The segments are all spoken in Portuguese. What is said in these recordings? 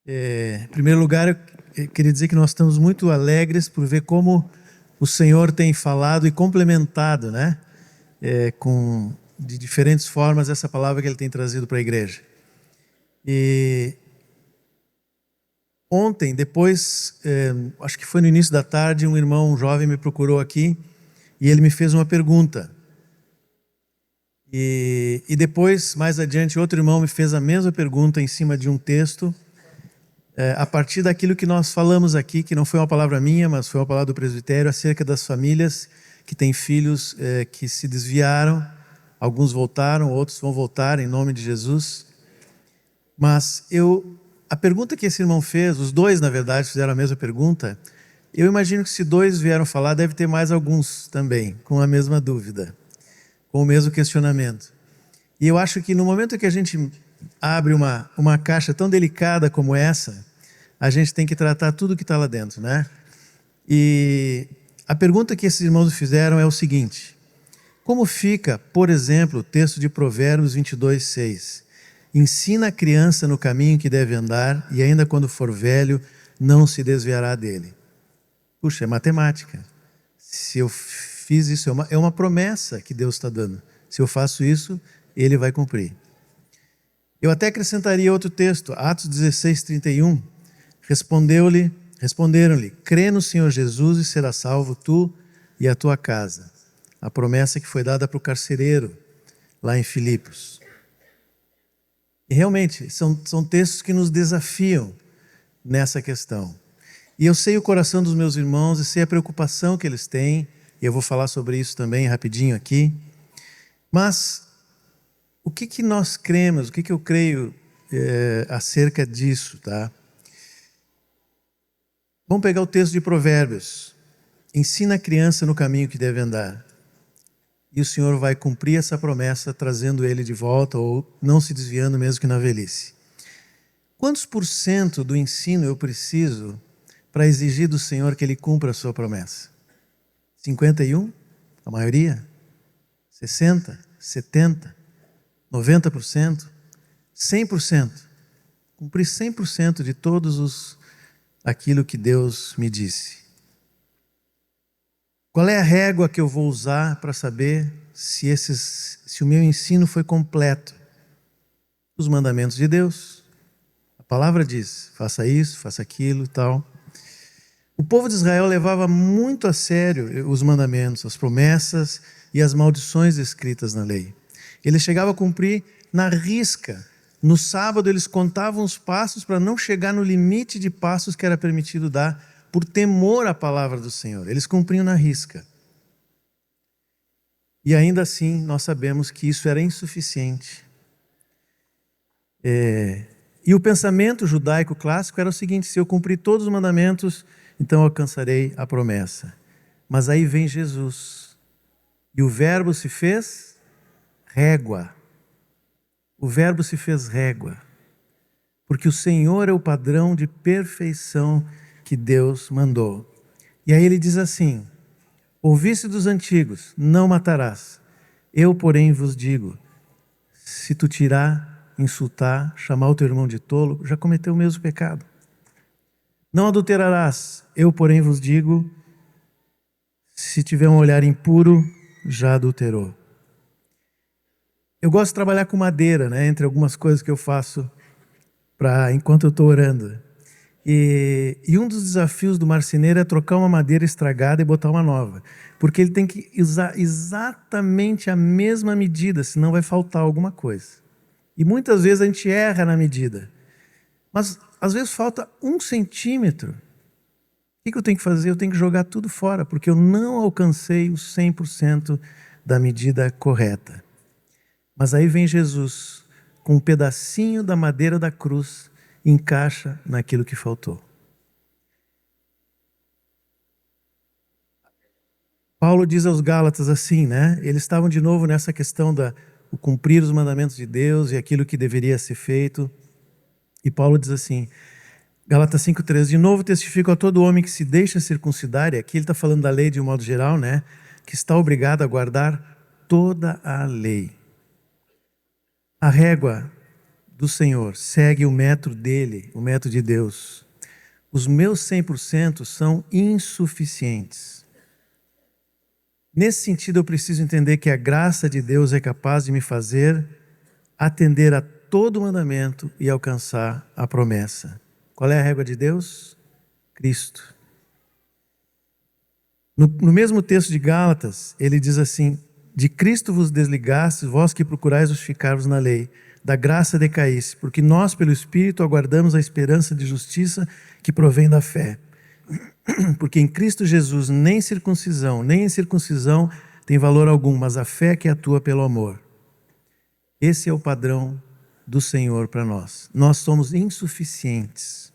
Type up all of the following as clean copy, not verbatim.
Em primeiro lugar, eu queria dizer que nós estamos muito alegres por ver como o Senhor tem falado e complementado, né? De diferentes formas essa palavra que Ele tem trazido para a igreja. E ontem, depois, acho que foi no início da tarde, um irmão, um jovem me procurou aqui e ele me fez uma pergunta. E depois, mais adiante, outro irmão me fez a mesma pergunta em cima de um texto, a partir daquilo que nós falamos aqui, que não foi uma palavra minha, mas foi uma palavra do presbitério, acerca das famílias que têm filhos que se desviaram, alguns voltaram, outros vão voltar em nome de Jesus. Mas a pergunta que esse irmão fez, os dois na verdade fizeram a mesma pergunta, eu imagino que se dois vieram falar, deve ter mais alguns também, com a mesma dúvida, com o mesmo questionamento. E eu acho que no momento que a gente abre uma caixa tão delicada como essa, a gente tem que tratar tudo que está lá dentro, né? E a pergunta que esses irmãos fizeram é o seguinte: como fica, por exemplo, o texto de Provérbios 22:6? Ensina a criança no caminho que deve andar, e ainda quando for velho, não se desviará dele. Puxa, é matemática. Se eu fiz isso, é uma promessa que Deus está dando. Se eu faço isso, Ele vai cumprir. Eu até acrescentaria outro texto, Atos 16:31. Responderam-lhe: crê no Senhor Jesus e será salvo tu e a tua casa. A promessa que foi dada para o carcereiro, lá em Filipos. E realmente, são textos que nos desafiam nessa questão. E eu sei o coração dos meus irmãos e sei a preocupação que eles têm, e eu vou falar sobre isso também rapidinho aqui. Mas o que nós cremos, o que eu creio acerca disso, tá? Vamos pegar o texto de Provérbios. Ensina a criança no caminho que deve andar. E o Senhor vai cumprir essa promessa, trazendo ele de volta ou não se desviando mesmo que na velhice. Quantos por cento do ensino eu preciso para exigir do Senhor que Ele cumpra a sua promessa? 51%? A maioria? 60%? 70%? 90%? 100%? Cumprir 100% de aquilo que Deus me disse. Qual é a régua que eu vou usar para saber se o meu ensino foi completo? Os mandamentos de Deus. A palavra diz, faça isso, faça aquilo e tal. O povo de Israel levava muito a sério os mandamentos, as promessas e as maldições escritas na lei. Eles chegavam a cumprir na risca. No sábado eles contavam os passos para não chegar no limite de passos que era permitido dar, por temor à palavra do Senhor. Eles cumpriam na risca. E ainda assim, nós sabemos que isso era insuficiente. E o pensamento judaico clássico era o seguinte: se eu cumprir todos os mandamentos, então alcançarei a promessa. Mas aí vem Jesus. E o verbo se fez régua. O verbo se fez régua. Porque o Senhor é o padrão de perfeição que Deus mandou. E aí ele diz assim: ouviste dos antigos, não matarás. Eu, porém, vos digo, se tu tirar, insultar, chamar o teu irmão de tolo, já cometeu o mesmo pecado. Não adulterarás. Eu, porém, vos digo, se tiver um olhar impuro, já adulterou. Eu gosto de trabalhar com madeira, né? Entre algumas coisas que eu faço enquanto eu estou orando. E um dos desafios do marceneiro é trocar uma madeira estragada e botar uma nova. Porque ele tem que usar exatamente a mesma medida, senão vai faltar alguma coisa. E muitas vezes a gente erra na medida. Mas às vezes falta 1 centímetro. O que eu tenho que fazer? Eu tenho que jogar tudo fora, porque eu não alcancei os 100% da medida correta. Mas aí vem Jesus, com um pedacinho da madeira da cruz, encaixa naquilo que faltou. Paulo diz aos Gálatas assim, né? Eles estavam de novo nessa questão o cumprir os mandamentos de Deus e aquilo que deveria ser feito. E Paulo diz assim, Gálatas 5:13, de novo testifico a todo homem que se deixa circuncidar, e aqui ele está falando da lei de um modo geral, né? Que está obrigado a guardar toda a lei. A régua do Senhor segue o método dele, o método de Deus, os meus 100% são insuficientes. Nesse sentido, eu preciso entender que a graça de Deus é capaz de me fazer atender a todo mandamento e alcançar a promessa. Qual é a régua de Deus? Cristo. No mesmo texto de Gálatas, ele diz assim: de Cristo vos desligastes, vós que procurais justificar-vos na lei, da graça decaísse, porque nós, pelo Espírito, aguardamos a esperança de justiça que provém da fé. Porque em Cristo Jesus nem circuncisão, nem incircuncisão tem valor algum, mas a fé que atua pelo amor. Esse é o padrão do Senhor para nós. Nós somos insuficientes.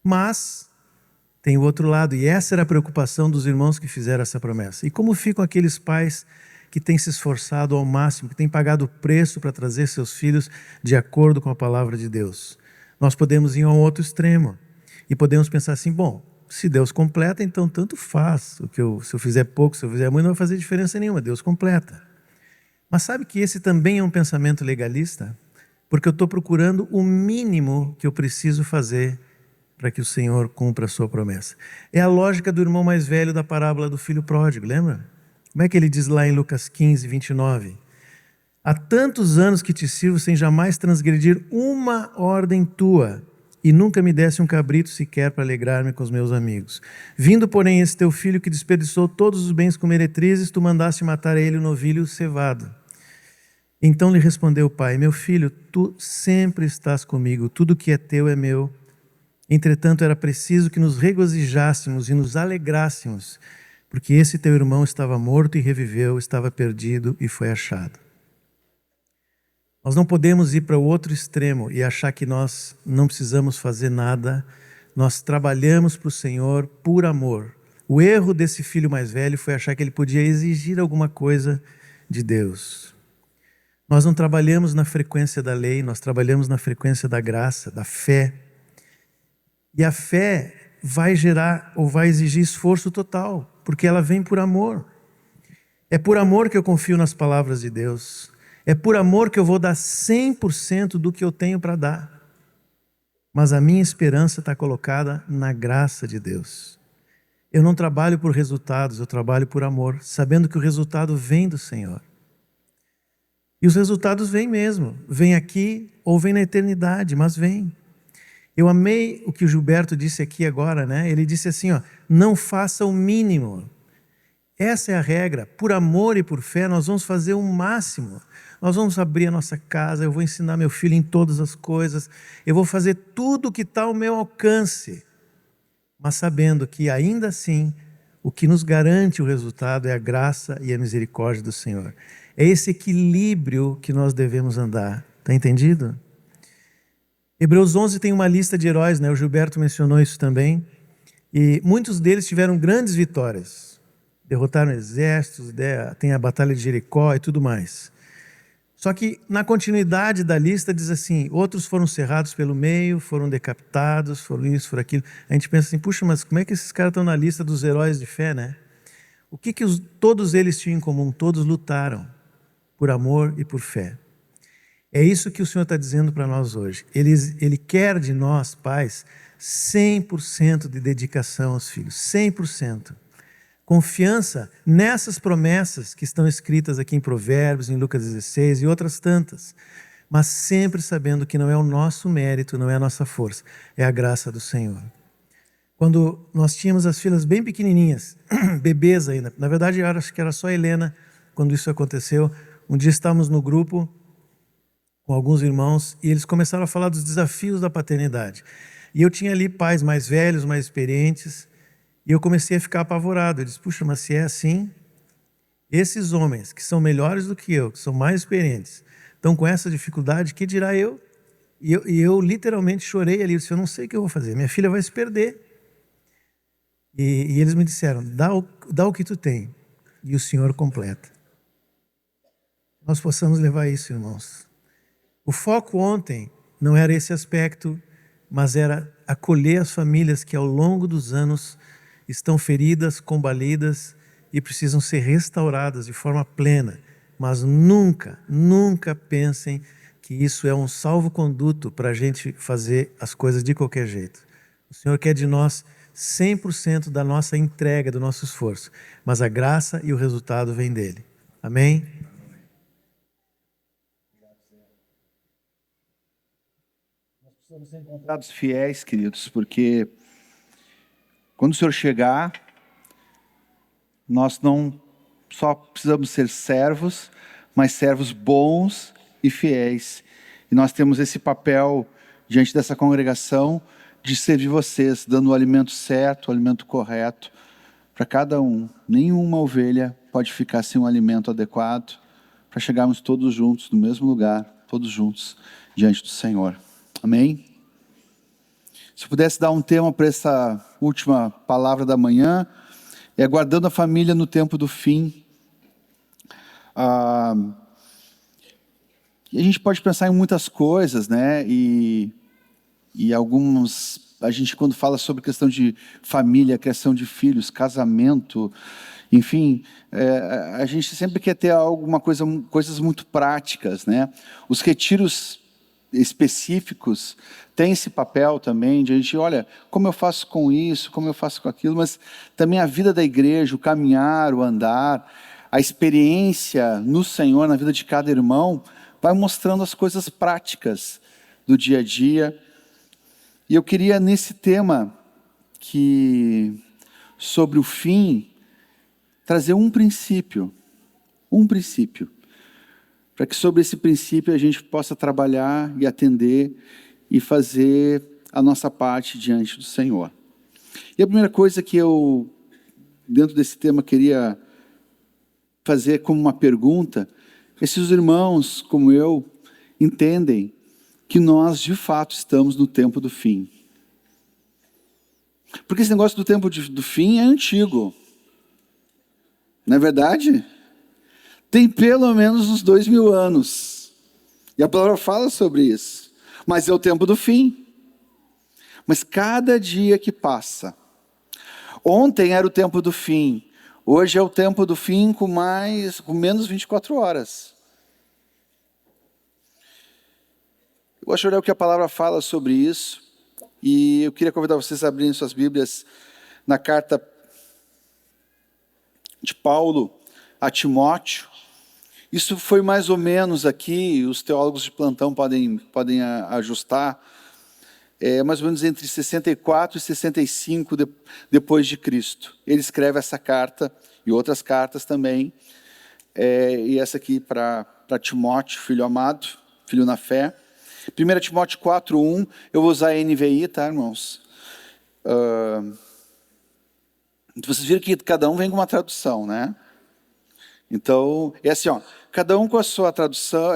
Mas tem o outro lado, e essa era a preocupação dos irmãos que fizeram essa promessa. E como ficam aqueles pais que têm se esforçado ao máximo, que têm pagado o preço para trazer seus filhos de acordo com a palavra de Deus? Nós podemos ir a um outro extremo e podemos pensar assim: bom, se Deus completa, então tanto faz. Se eu fizer pouco, se eu fizer muito, não vai fazer diferença nenhuma, Deus completa. Mas sabe que esse também é um pensamento legalista? Porque eu estou procurando o mínimo que eu preciso fazer para que o Senhor cumpra a sua promessa. É a lógica do irmão mais velho da parábola do filho pródigo, lembra? Como é que ele diz lá em Lucas 15, 29? Há tantos anos que te sirvo sem jamais transgredir uma ordem tua, e nunca me desse um cabrito sequer para alegrar-me com os meus amigos. Vindo, porém, esse teu filho que desperdiçou todos os bens com meretrizes, tu mandaste matar a ele o novilho cevado. Então lhe respondeu o pai: meu filho, tu sempre estás comigo, tudo que é teu é meu. Entretanto, era preciso que nos regozijássemos e nos alegrássemos, porque esse teu irmão estava morto e reviveu, estava perdido e foi achado. Nós não podemos ir para o outro extremo e achar que nós não precisamos fazer nada. Nós trabalhamos para o Senhor por amor. O erro desse filho mais velho foi achar que ele podia exigir alguma coisa de Deus. Nós não trabalhamos na frequência da lei, nós trabalhamos na frequência da graça, da fé. E a fé vai gerar ou vai exigir esforço total, porque ela vem por amor. É por amor que eu confio nas palavras de Deus. É por amor que eu vou dar 100% do que eu tenho para dar. Mas a minha esperança está colocada na graça de Deus. Eu não trabalho por resultados, eu trabalho por amor, sabendo que o resultado vem do Senhor. E os resultados vêm mesmo. Vêm aqui ou vêm na eternidade, mas vêm. Eu amei o que o Gilberto disse aqui agora, né? Ele disse assim, ó: não faça o mínimo. Essa é a regra. Por amor e por fé, nós vamos fazer o máximo. Nós vamos abrir a nossa casa, eu vou ensinar meu filho em todas as coisas, eu vou fazer tudo o que está ao meu alcance. Mas sabendo que ainda assim, o que nos garante o resultado é a graça e a misericórdia do Senhor. É esse equilíbrio que nós devemos andar. Está entendido? Hebreus 11 tem uma lista de heróis, né? O Gilberto mencionou isso também. E muitos deles tiveram grandes vitórias. Derrotaram exércitos, tem a batalha de Jericó e tudo mais. Só que na continuidade da lista diz assim: outros foram cerrados pelo meio, foram decapitados, foram isso, foram aquilo. A gente pensa assim: puxa, mas como é que esses caras estão na lista dos heróis de fé, né? O que todos eles tinham em comum? Todos lutaram por amor e por fé. É isso que o Senhor está dizendo para nós hoje. Ele quer de nós, pais, 100% de dedicação aos filhos, 100%. Confiança nessas promessas que estão escritas aqui em Provérbios, em Lucas 16 e outras tantas. Mas sempre sabendo que não é o nosso mérito, não é a nossa força, é a graça do Senhor. Quando nós tínhamos as filhas bem pequenininhas, bebês ainda, na verdade eu acho que era só a Helena quando isso aconteceu. Um dia estávamos no grupo com alguns irmãos e eles começaram a falar dos desafios da paternidade. E eu tinha ali pais mais velhos, mais experientes, e eu comecei a ficar apavorado. Eu disse: puxa, mas se é assim, esses homens que são melhores do que eu, que são mais experientes, estão com essa dificuldade, que dirá eu? E eu literalmente chorei ali. Eu disse: eu não sei o que eu vou fazer, minha filha vai se perder. E eles me disseram: dá o que tu tem, e o Senhor completa. Nós possamos levar isso, irmãos. O foco ontem não era esse aspecto, mas era acolher as famílias que ao longo dos anos estão feridas, combalidas e precisam ser restauradas de forma plena. Mas nunca, nunca pensem que isso é um salvo-conduto para a gente fazer as coisas de qualquer jeito. O Senhor quer de nós 100% da nossa entrega, do nosso esforço, mas a graça e o resultado vêm dele. Amém? Nós precisamos ser encontrados fiéis, queridos, porque quando o Senhor chegar, nós não só precisamos ser servos, mas servos bons e fiéis. E nós temos esse papel diante dessa congregação de servir vocês, dando o alimento certo, o alimento correto para cada um. Nenhuma ovelha pode ficar sem um alimento adequado para chegarmos todos juntos no mesmo lugar, todos juntos diante do Senhor. Amém? Se eu pudesse dar um tema para essa última palavra da manhã, é guardando a família no tempo do fim. E a gente pode pensar em muitas coisas, né? E alguns, a gente quando fala sobre questão de família, criação de filhos, casamento, enfim, a gente sempre quer ter coisas muito práticas, né? Os retiros específicos têm esse papel também de a gente, olha, como eu faço com isso, como eu faço com aquilo, mas também a vida da igreja, o caminhar, o andar, a experiência no Senhor, na vida de cada irmão, vai mostrando as coisas práticas do dia a dia. E eu queria, nesse tema sobre o fim, trazer um princípio, para que sobre esse princípio a gente possa trabalhar e atender e fazer a nossa parte diante do Senhor. E a primeira coisa que eu, dentro desse tema, queria fazer como uma pergunta, é se os irmãos, como eu, entendem que nós, de fato, estamos no tempo do fim. Porque esse negócio do tempo do fim é antigo. Não é verdade? Tem pelo menos uns 2000 anos. E a palavra fala sobre isso. Mas é o tempo do fim. Mas cada dia que passa. Ontem era o tempo do fim. Hoje é o tempo do fim com menos 24 horas. Eu gosto de olhar o que a palavra fala sobre isso. E eu queria convidar vocês a abrirem suas Bíblias na carta de Paulo a Timóteo. Isso foi mais ou menos aqui, os teólogos de plantão podem ajustar, mais ou menos entre 64 e 65 depois de Cristo. Ele escreve essa carta e outras cartas também, e essa aqui para Timóteo, filho amado, filho na fé. 1 Timóteo 4:1, eu vou usar a NVI, tá, irmãos? Vocês viram que cada um vem com uma tradução, né? Então, é assim, ó, cada um com a sua tradução,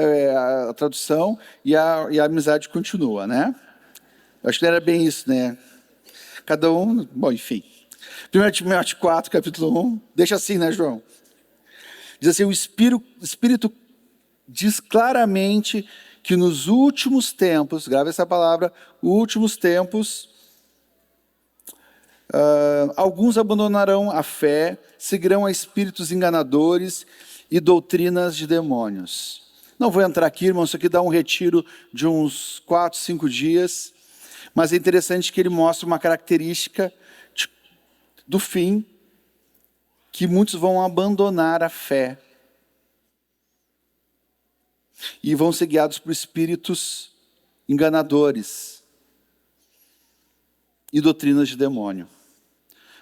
a tradução e a amizade continua, né? Eu acho que não era bem isso, né? Cada um, bom, enfim. 1 Timóteo 4, capítulo 1, deixa assim, né, João? Diz assim, o Espírito diz claramente que nos últimos tempos, grave essa palavra, últimos tempos, alguns abandonarão a fé, seguirão a espíritos enganadores e doutrinas de demônios. Não vou entrar aqui, irmão, isso aqui dá um retiro de uns 4, 5 dias, mas é interessante que ele mostra uma característica do fim, que muitos vão abandonar a fé e vão ser guiados por espíritos enganadores e doutrinas de demônio.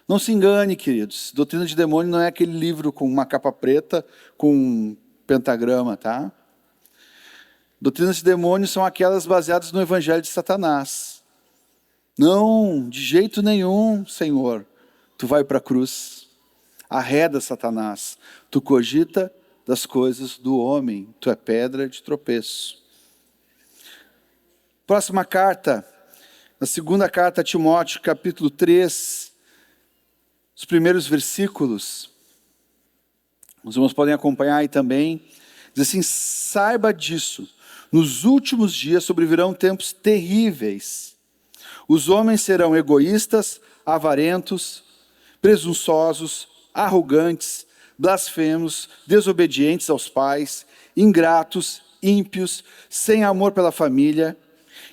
Não se engane, queridos, doutrina de demônio não é aquele livro com uma capa preta, com um pentagrama, tá? Doutrinas de demônio são aquelas baseadas no evangelho de Satanás. Não, de jeito nenhum, Senhor, tu vai para a cruz. Arreda Satanás, tu cogita das coisas do homem, tu é pedra de tropeço. Próxima carta, na segunda carta a Timóteo, capítulo 3, os primeiros versículos, os irmãos podem acompanhar aí também, diz assim, saiba disso, nos últimos dias sobrevirão tempos terríveis, os homens serão egoístas, avarentos, presunçosos, arrogantes, blasfemos, desobedientes aos pais, ingratos, ímpios, sem amor pela família,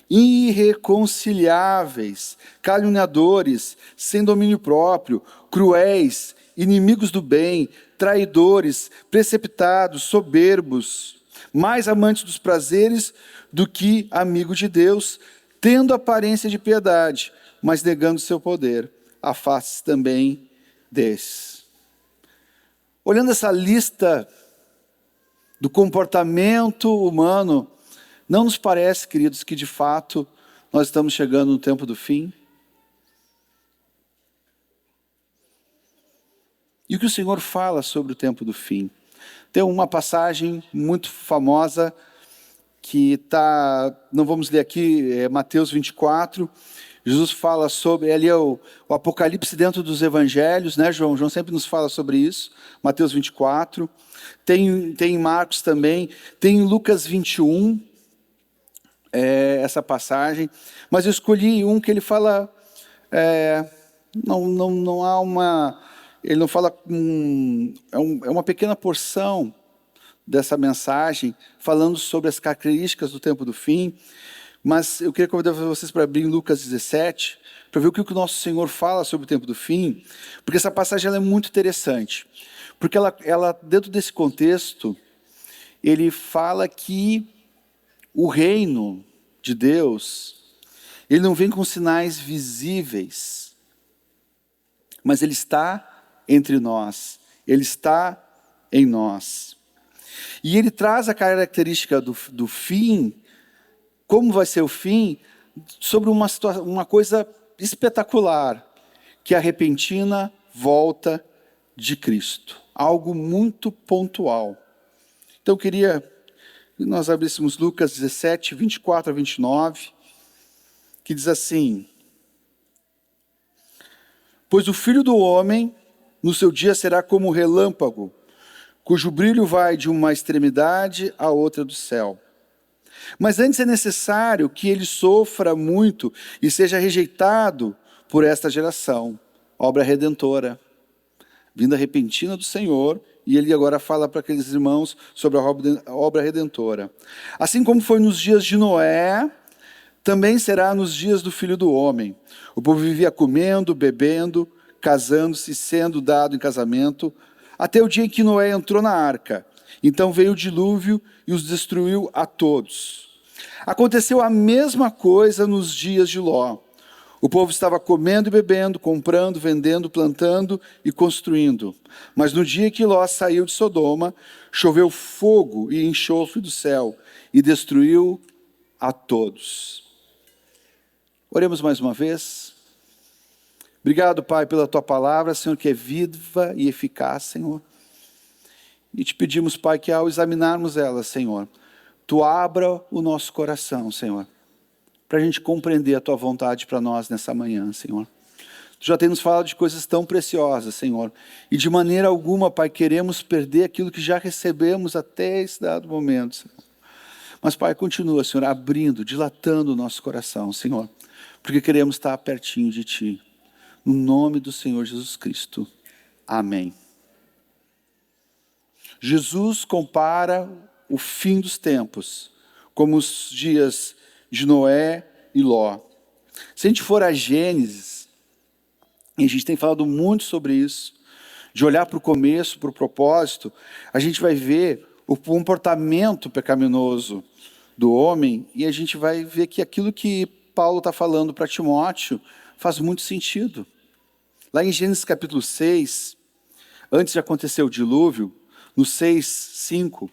irreconciliáveis, caluniadores, sem domínio próprio, cruéis, inimigos do bem, traidores, precipitados, soberbos, mais amantes dos prazeres do que amigo de Deus, tendo aparência de piedade, mas negando seu poder. Afaste-se também desses. Olhando essa lista do comportamento humano, não nos parece, queridos, que de fato nós estamos chegando no tempo do fim? E o que o Senhor fala sobre o tempo do fim? Tem uma passagem muito famosa que está, não vamos ler aqui, é Mateus 24. Jesus fala sobre, ali é o Apocalipse dentro dos Evangelhos, né, João? João sempre nos fala sobre isso, Mateus 24. Tem em Marcos também, tem em Lucas 21, essa passagem. Mas eu escolhi um que ele fala, não há uma... Ele não fala, é uma pequena porção dessa mensagem, falando sobre as características do tempo do fim. Mas eu queria convidar vocês para abrir em Lucas 17, para ver o que o nosso Senhor fala sobre o tempo do fim, porque essa passagem ela é muito interessante. Porque ela, dentro desse contexto, ele fala que o reino de Deus, ele não vem com sinais visíveis, mas ele está entre nós, ele está em nós. E ele traz a característica do fim, como vai ser o fim, sobre uma coisa espetacular, que é a repentina volta de Cristo. Algo muito pontual. Então eu queria que nós abríssemos Lucas 17, 24 a 29, que diz assim: pois o Filho do Homem, no seu dia será como um relâmpago, cujo brilho vai de uma extremidade à outra do céu. Mas antes é necessário que ele sofra muito e seja rejeitado por esta geração. Obra redentora, vinda repentina do Senhor, e ele agora fala para aqueles irmãos sobre a obra redentora. Assim como foi nos dias de Noé, também será nos dias do Filho do Homem. O povo vivia comendo, bebendo, casando-se, sendo dado em casamento, até o dia em que Noé entrou na arca. Então veio o dilúvio e os destruiu a todos. Aconteceu a mesma coisa nos dias de Ló. O povo estava comendo e bebendo, comprando, vendendo, plantando e construindo. Mas no dia que Ló saiu de Sodoma, choveu fogo e enxofre do céu e destruiu a todos. Oremos mais uma vez. Obrigado, Pai, pela Tua palavra, Senhor, que é viva e eficaz, Senhor. E te pedimos, Pai, que ao examinarmos ela, Senhor, Tu abra o nosso coração, Senhor, para a gente compreender a Tua vontade para nós nessa manhã, Senhor. Tu já tem nos falado de coisas tão preciosas, Senhor, e de maneira alguma, Pai, queremos perder aquilo que já recebemos até esse dado momento, Senhor. Mas, Pai, continua, Senhor, abrindo, dilatando o nosso coração, Senhor, porque queremos estar pertinho de Ti. No nome do Senhor Jesus Cristo. Amém. Jesus compara o fim dos tempos, como os dias de Noé e Ló. Se a gente for a Gênesis, e a gente tem falado muito sobre isso, de olhar para o começo, para o propósito, a gente vai ver o comportamento pecaminoso do homem, e a gente vai ver que aquilo que Paulo está falando para Timóteo faz muito sentido. Lá em Gênesis capítulo 6, antes de acontecer o dilúvio, no 6, 5,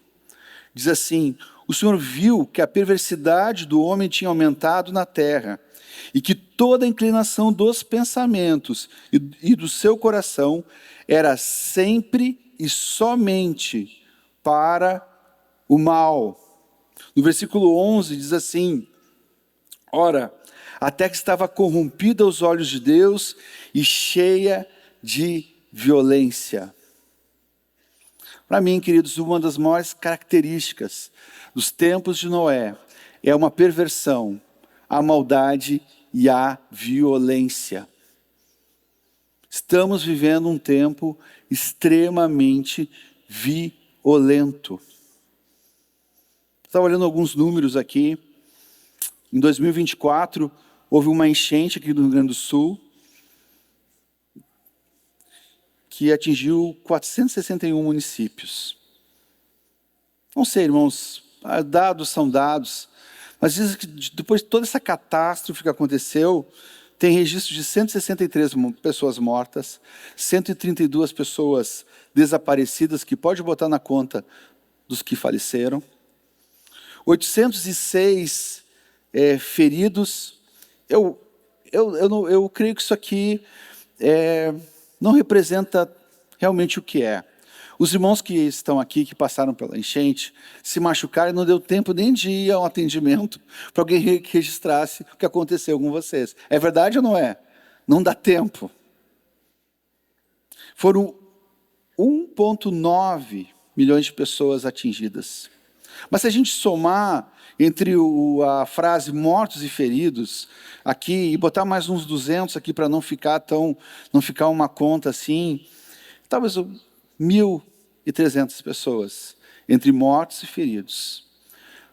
diz assim: o Senhor viu que a perversidade do homem tinha aumentado na terra, e que toda a inclinação dos pensamentos e do seu coração era sempre e somente para o mal. No versículo 11 diz assim: ora, a terra estava corrompida aos olhos de Deus e cheia de violência. Para mim, queridos, uma das maiores características dos tempos de Noé é uma perversão, a maldade e a violência. Estamos vivendo um tempo extremamente violento. Estava olhando alguns números aqui. Em 2024, houve uma enchente aqui no Rio Grande do Sul, que atingiu 461 municípios. Não sei, irmãos, dados são dados, mas dizem que depois de toda essa catástrofe que aconteceu, tem registro de 163 pessoas mortas, 132 pessoas desaparecidas, que pode botar na conta dos que faleceram, 806 feridos. Eu creio que isso aqui não representa realmente o que é. Os irmãos que estão aqui, que passaram pela enchente, se machucaram e não deu tempo nem de ir ao atendimento para alguém que registrasse o que aconteceu com vocês. É verdade ou não é? Não dá tempo. Foram 1,9 milhões de pessoas atingidas. Mas se a gente somar entre a frase mortos e feridos aqui e botar mais uns 200 aqui para não ficar uma conta assim, talvez 1.300 pessoas entre mortos e feridos.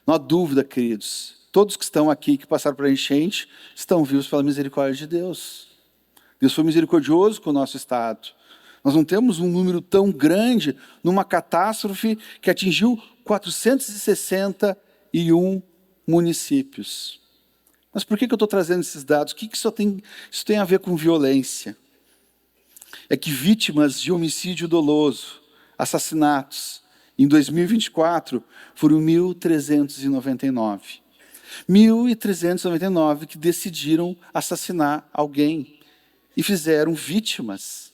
Não há dúvida, queridos, todos que estão aqui, que passaram por enchente, estão vivos pela misericórdia de Deus. Deus foi misericordioso com o nosso estado. Nós não temos um número tão grande numa catástrofe que atingiu 461 municípios. Mas por que eu estou trazendo esses dados? O que isso tem a ver com violência? É que vítimas de homicídio doloso, assassinatos, em 2024, foram 1.399. 1.399 que decidiram assassinar alguém e fizeram vítimas.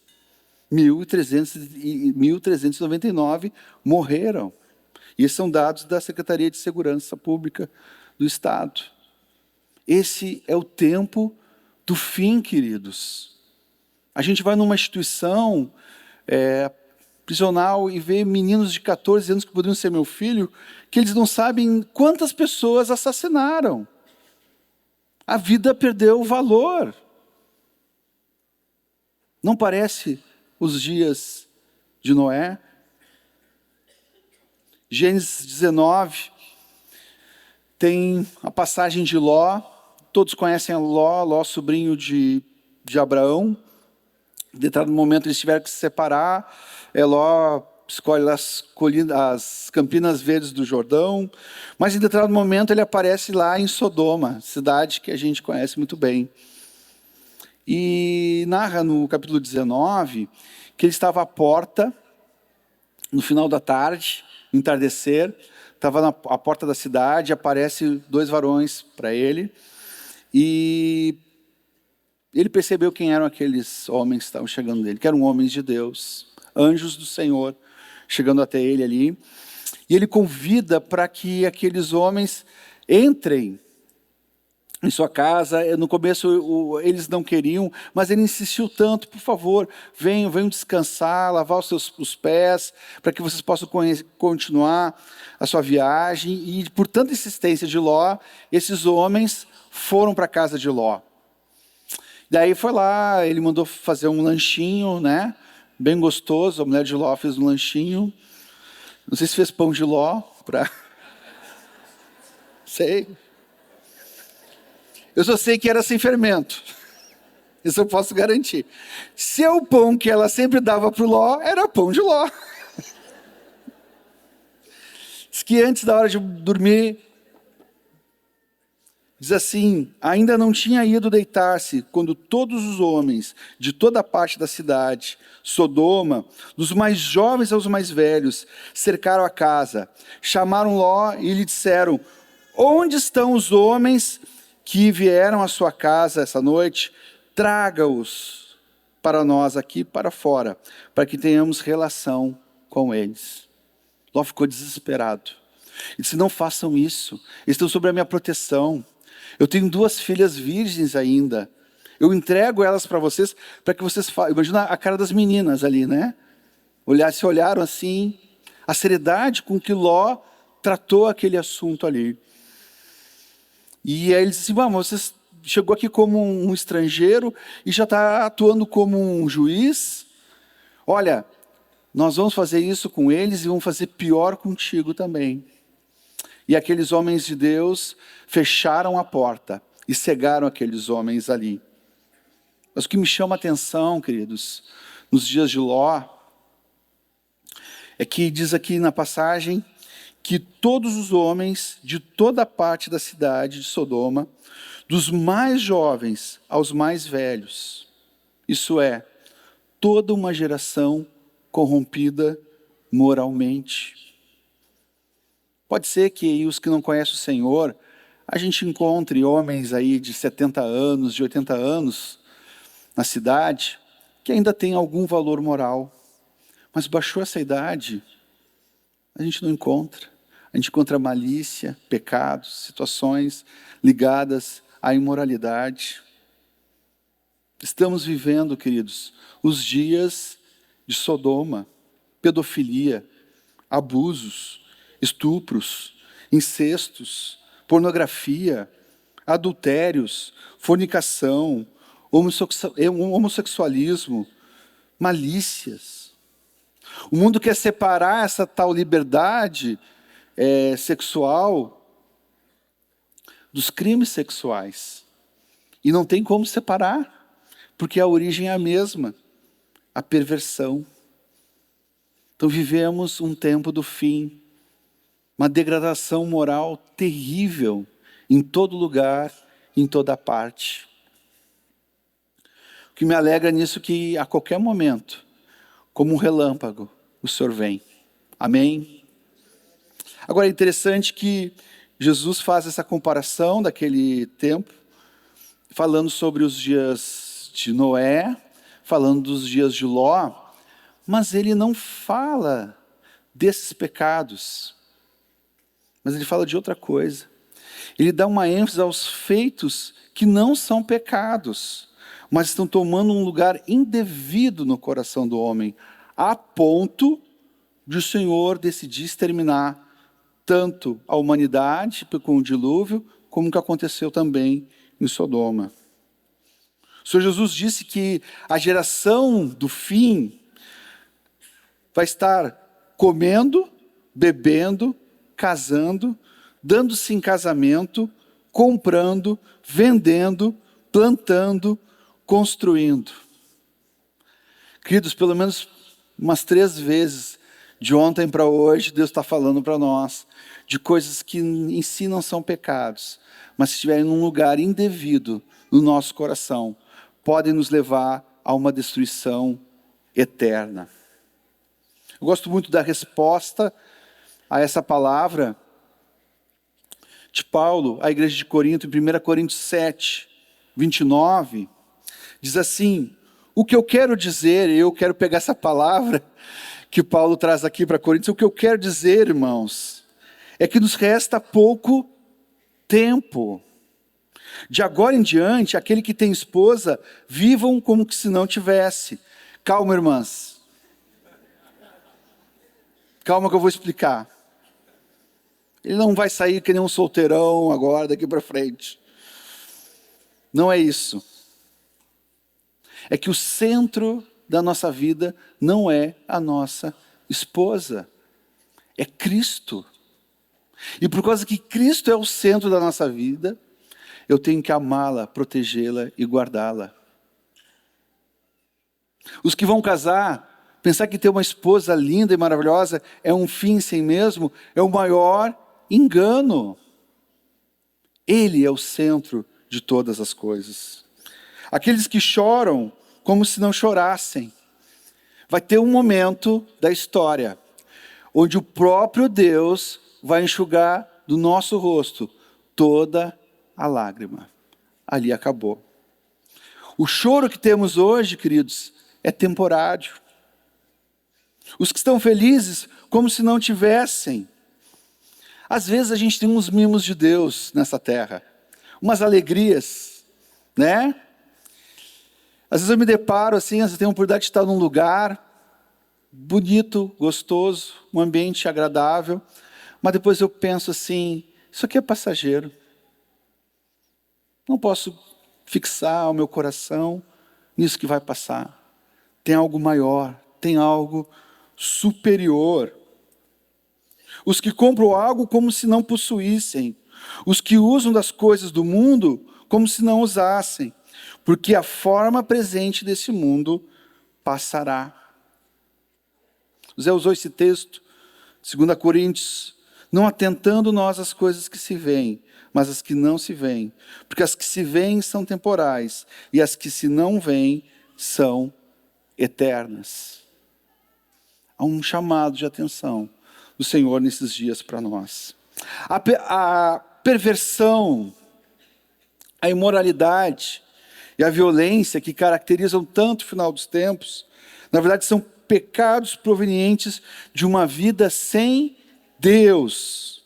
1.399 morreram. E esses são dados da Secretaria de Segurança Pública do Estado. Esse é o tempo do fim, queridos. A gente vai numa instituição prisional e vê meninos de 14 anos que poderiam ser meu filho, que eles não sabem quantas pessoas assassinaram. A vida perdeu o valor. Não parece os dias de Noé? Gênesis 19 tem a passagem de Ló. Todos conhecem Ló, sobrinho de Abraão. Em determinado momento eles tiveram que se separar. Ló escolhe as campinas verdes do Jordão. Mas em determinado momento ele aparece lá em Sodoma, cidade que a gente conhece muito bem. E narra no capítulo 19 que ele estava à porta, no final da tarde, no entardecer, estava à porta da cidade, aparece 2 varões para ele, e ele percebeu quem eram aqueles homens que estavam chegando dele, que eram homens de Deus, anjos do Senhor, chegando até ele ali, e ele convida para que aqueles homens entrem em sua casa. No começo eles não queriam, mas ele insistiu tanto: por favor, venham descansar, lavar os pés, para que vocês possam continuar a sua viagem. E por tanta insistência de Ló, esses homens foram para a casa de Ló. Daí foi lá, ele mandou fazer um lanchinho, né? Bem gostoso. A mulher de Ló fez um lanchinho. Não sei se fez pão de Ló para... Sei. Eu só sei que era sem fermento. Isso eu posso garantir. Se é o pão que ela sempre dava para o Ló, era pão de Ló. Diz que antes da hora de dormir, diz assim: ainda não tinha ido deitar-se, quando todos os homens de toda a parte da cidade, Sodoma, dos mais jovens aos mais velhos, cercaram a casa, chamaram Ló e lhe disseram: onde estão os homens que vieram à sua casa essa noite? Traga-os para nós aqui para fora, para que tenhamos relação com eles. Ló ficou desesperado. Ele disse: não façam isso, eles estão sob a minha proteção. Eu tenho 2 filhas virgens ainda. Eu entrego elas para vocês, para que vocês façam. Imagina a cara das meninas ali, né? Se olharam assim, a seriedade com que Ló tratou aquele assunto ali. E aí ele disse: mas você chegou aqui como um estrangeiro e já está atuando como um juiz? Olha, nós vamos fazer isso com eles e vamos fazer pior contigo também. E aqueles homens de Deus fecharam a porta e cegaram aqueles homens ali. Mas o que me chama a atenção, queridos, nos dias de Ló, é que diz aqui na passagem que todos os homens de toda a parte da cidade de Sodoma, dos mais jovens aos mais velhos, isso é, toda uma geração corrompida moralmente. Pode ser que os que não conhecem o Senhor, a gente encontre homens aí de 70 anos, de 80 anos na cidade, que ainda tem algum valor moral. Mas baixou essa idade, a gente não encontra. A gente encontra malícia, pecados, situações ligadas à imoralidade. Estamos vivendo, queridos, os dias de Sodoma, pedofilia, abusos, estupros, incestos, pornografia, adultérios, fornicação, homossexualismo, malícias. O mundo quer separar essa tal liberdade sexual dos crimes sexuais. E não tem como separar, porque a origem é a mesma, a perversão. Então vivemos um tempo do fim, uma degradação moral terrível em todo lugar, em toda parte. O que me alegra nisso é que a qualquer momento, como um relâmpago, o Senhor vem. Amém? Agora é interessante que Jesus faz essa comparação daquele tempo, falando sobre os dias de Noé, falando dos dias de Ló, mas ele não fala desses pecados, mas ele fala de outra coisa. Ele dá uma ênfase aos feitos que não são pecados, mas estão tomando um lugar indevido no coração do homem, a ponto de o Senhor decidir exterminar tanto a humanidade com o dilúvio, como o que aconteceu também em Sodoma. O Senhor Jesus disse que a geração do fim vai estar comendo, bebendo, casando, dando-se em casamento, comprando, vendendo, plantando, construindo. Queridos, pelo menos umas 3 vezes, de ontem para hoje, Deus está falando para nós de coisas que em si não são pecados, mas se estiverem num lugar indevido no nosso coração, podem nos levar a uma destruição eterna. Eu gosto muito da resposta a essa palavra de Paulo à igreja de Corinto, em 1 Coríntios 7, 29, diz assim: o que eu quero dizer, eu quero pegar essa palavra que Paulo traz aqui para Coríntios, o que eu quero dizer, irmãos, é que nos resta pouco tempo. De agora em diante, aquele que tem esposa, vivam como que se não tivesse. Calma, irmãs. Calma que eu vou explicar. Ele não vai sair que nem um solteirão agora, daqui para frente. Não é isso. É que o centro da nossa vida não é a nossa esposa. É Cristo. E por causa que Cristo é o centro da nossa vida, eu tenho que amá-la, protegê-la e guardá-la. Os que vão casar, pensar que ter uma esposa linda e maravilhosa é um fim em si mesmo, é o maior engano. Ele é o centro de todas as coisas. Aqueles que choram como se não chorassem. Vai ter um momento da história onde o próprio Deus vai enxugar do nosso rosto toda a lágrima. Ali acabou. O choro que temos hoje, queridos, é temporário. Os que estão felizes, como se não tivessem. Às vezes a gente tem uns mimos de Deus nessa terra, umas alegrias, né? Às vezes eu me deparo assim, às vezes eu tenho a oportunidade de estar num lugar bonito, gostoso, um ambiente agradável, mas depois eu penso assim, isso aqui é passageiro. Não posso fixar o meu coração nisso que vai passar. Tem algo maior, tem algo superior. os que compram algo como se não possuíssem, os que usam das coisas do mundo como se não usassem, porque a forma presente desse mundo passará. José usou esse texto, 2 Coríntios, não atentando nós às coisas que se veem, mas as que não se veem, porque as que se veem são temporais, e as que se não veem são eternas. Há um chamado de atenção do Senhor nesses dias para nós. A perversão, a imoralidade e a violência que caracterizam tanto o final dos tempos, na verdade são pecados provenientes de uma vida sem Deus.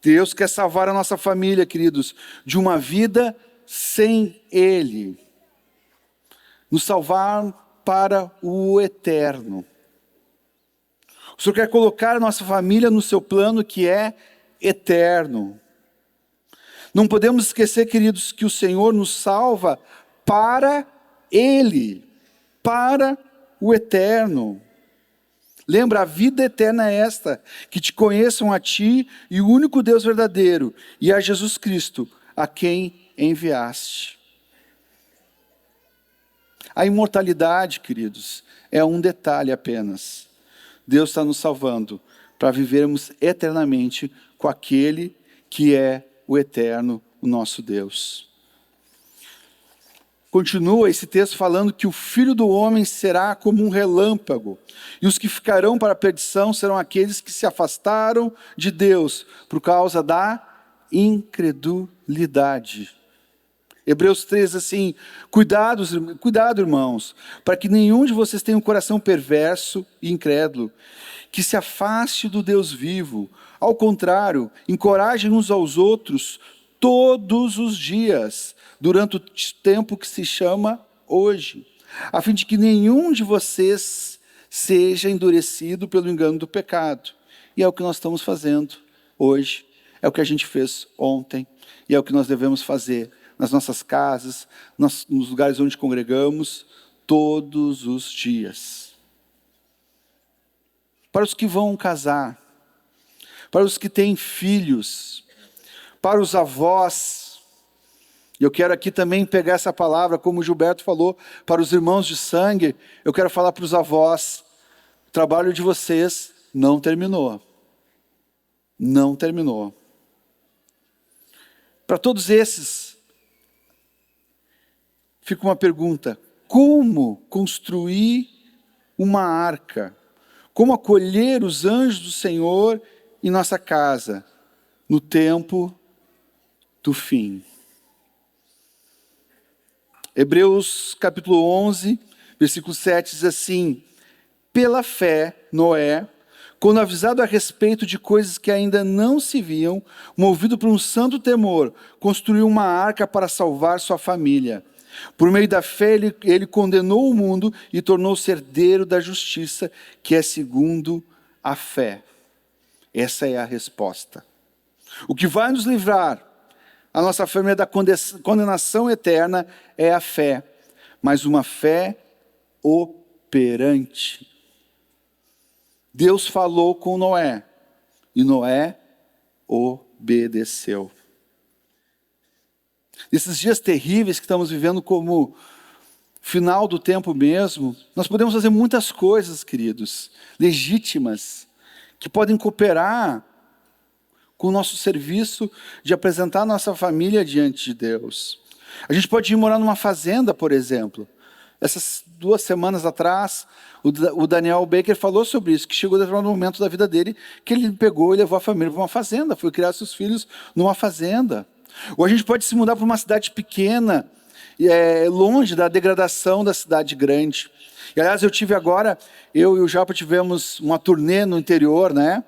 Deus quer salvar a nossa família, queridos, de uma vida sem Ele. Nos salvar para o eterno. O Senhor quer colocar a nossa família no seu plano que é eterno. Não podemos esquecer, queridos, que o Senhor nos salva para Ele, para o eterno. Lembra, a vida eterna é esta, que te conheçam a ti e o único Deus verdadeiro, e a Jesus Cristo, a quem enviaste. A imortalidade, queridos, é um detalhe apenas. Deus está nos salvando para vivermos eternamente com aquele que é o eterno, o nosso Deus. Continua esse texto falando que o Filho do Homem será como um relâmpago, e os que ficarão para a perdição serão aqueles que se afastaram de Deus por causa da incredulidade. Hebreus 3, assim, cuidado, irmãos, para que nenhum de vocês tenha um coração perverso e incrédulo, que se afaste do Deus vivo. Ao contrário, encorajem uns aos outros todos os dias, durante o tempo que se chama hoje, a fim de que nenhum de vocês seja endurecido pelo engano do pecado. E é o que nós estamos fazendo hoje, é o que a gente fez ontem, e é o que nós devemos fazer nas nossas casas, nos lugares onde congregamos, todos os dias. Para os que vão casar, para os que têm filhos, para os avós, e eu quero aqui também pegar essa palavra, como o Gilberto falou, para os irmãos de sangue, eu quero falar para os avós, o trabalho de vocês não terminou. Não terminou. Para todos esses, fica uma pergunta: como construir uma arca? Como acolher os anjos do Senhor em nossa casa, no tempo do fim? Hebreus capítulo 11, versículo 7 diz assim: pela fé, Noé, quando avisado a respeito de coisas que ainda não se viam, movido por um santo temor, construiu uma arca para salvar sua família. Por meio da fé, ele condenou o mundo e tornou-se herdeiro da justiça, que é segundo a fé. Essa é a resposta. O que vai nos livrar a nossa família da condenação eterna é a fé, mas uma fé operante. Deus falou com Noé, e Noé obedeceu. Nesses dias terríveis que estamos vivendo como final do tempo mesmo, nós podemos fazer muitas coisas, queridos, legítimas, que podem cooperar com o nosso serviço de apresentar a nossa família diante de Deus. A gente pode ir morar numa fazenda, por exemplo. Essas 2 semanas atrás, o Daniel Baker falou sobre isso, que chegou a determinado momento da vida dele, que ele pegou e levou a família para uma fazenda, foi criar seus filhos numa fazenda. Ou a gente pode se mudar para uma cidade pequena, longe da degradação da cidade grande. E, aliás, eu e o Japa tivemos uma turnê no interior, né?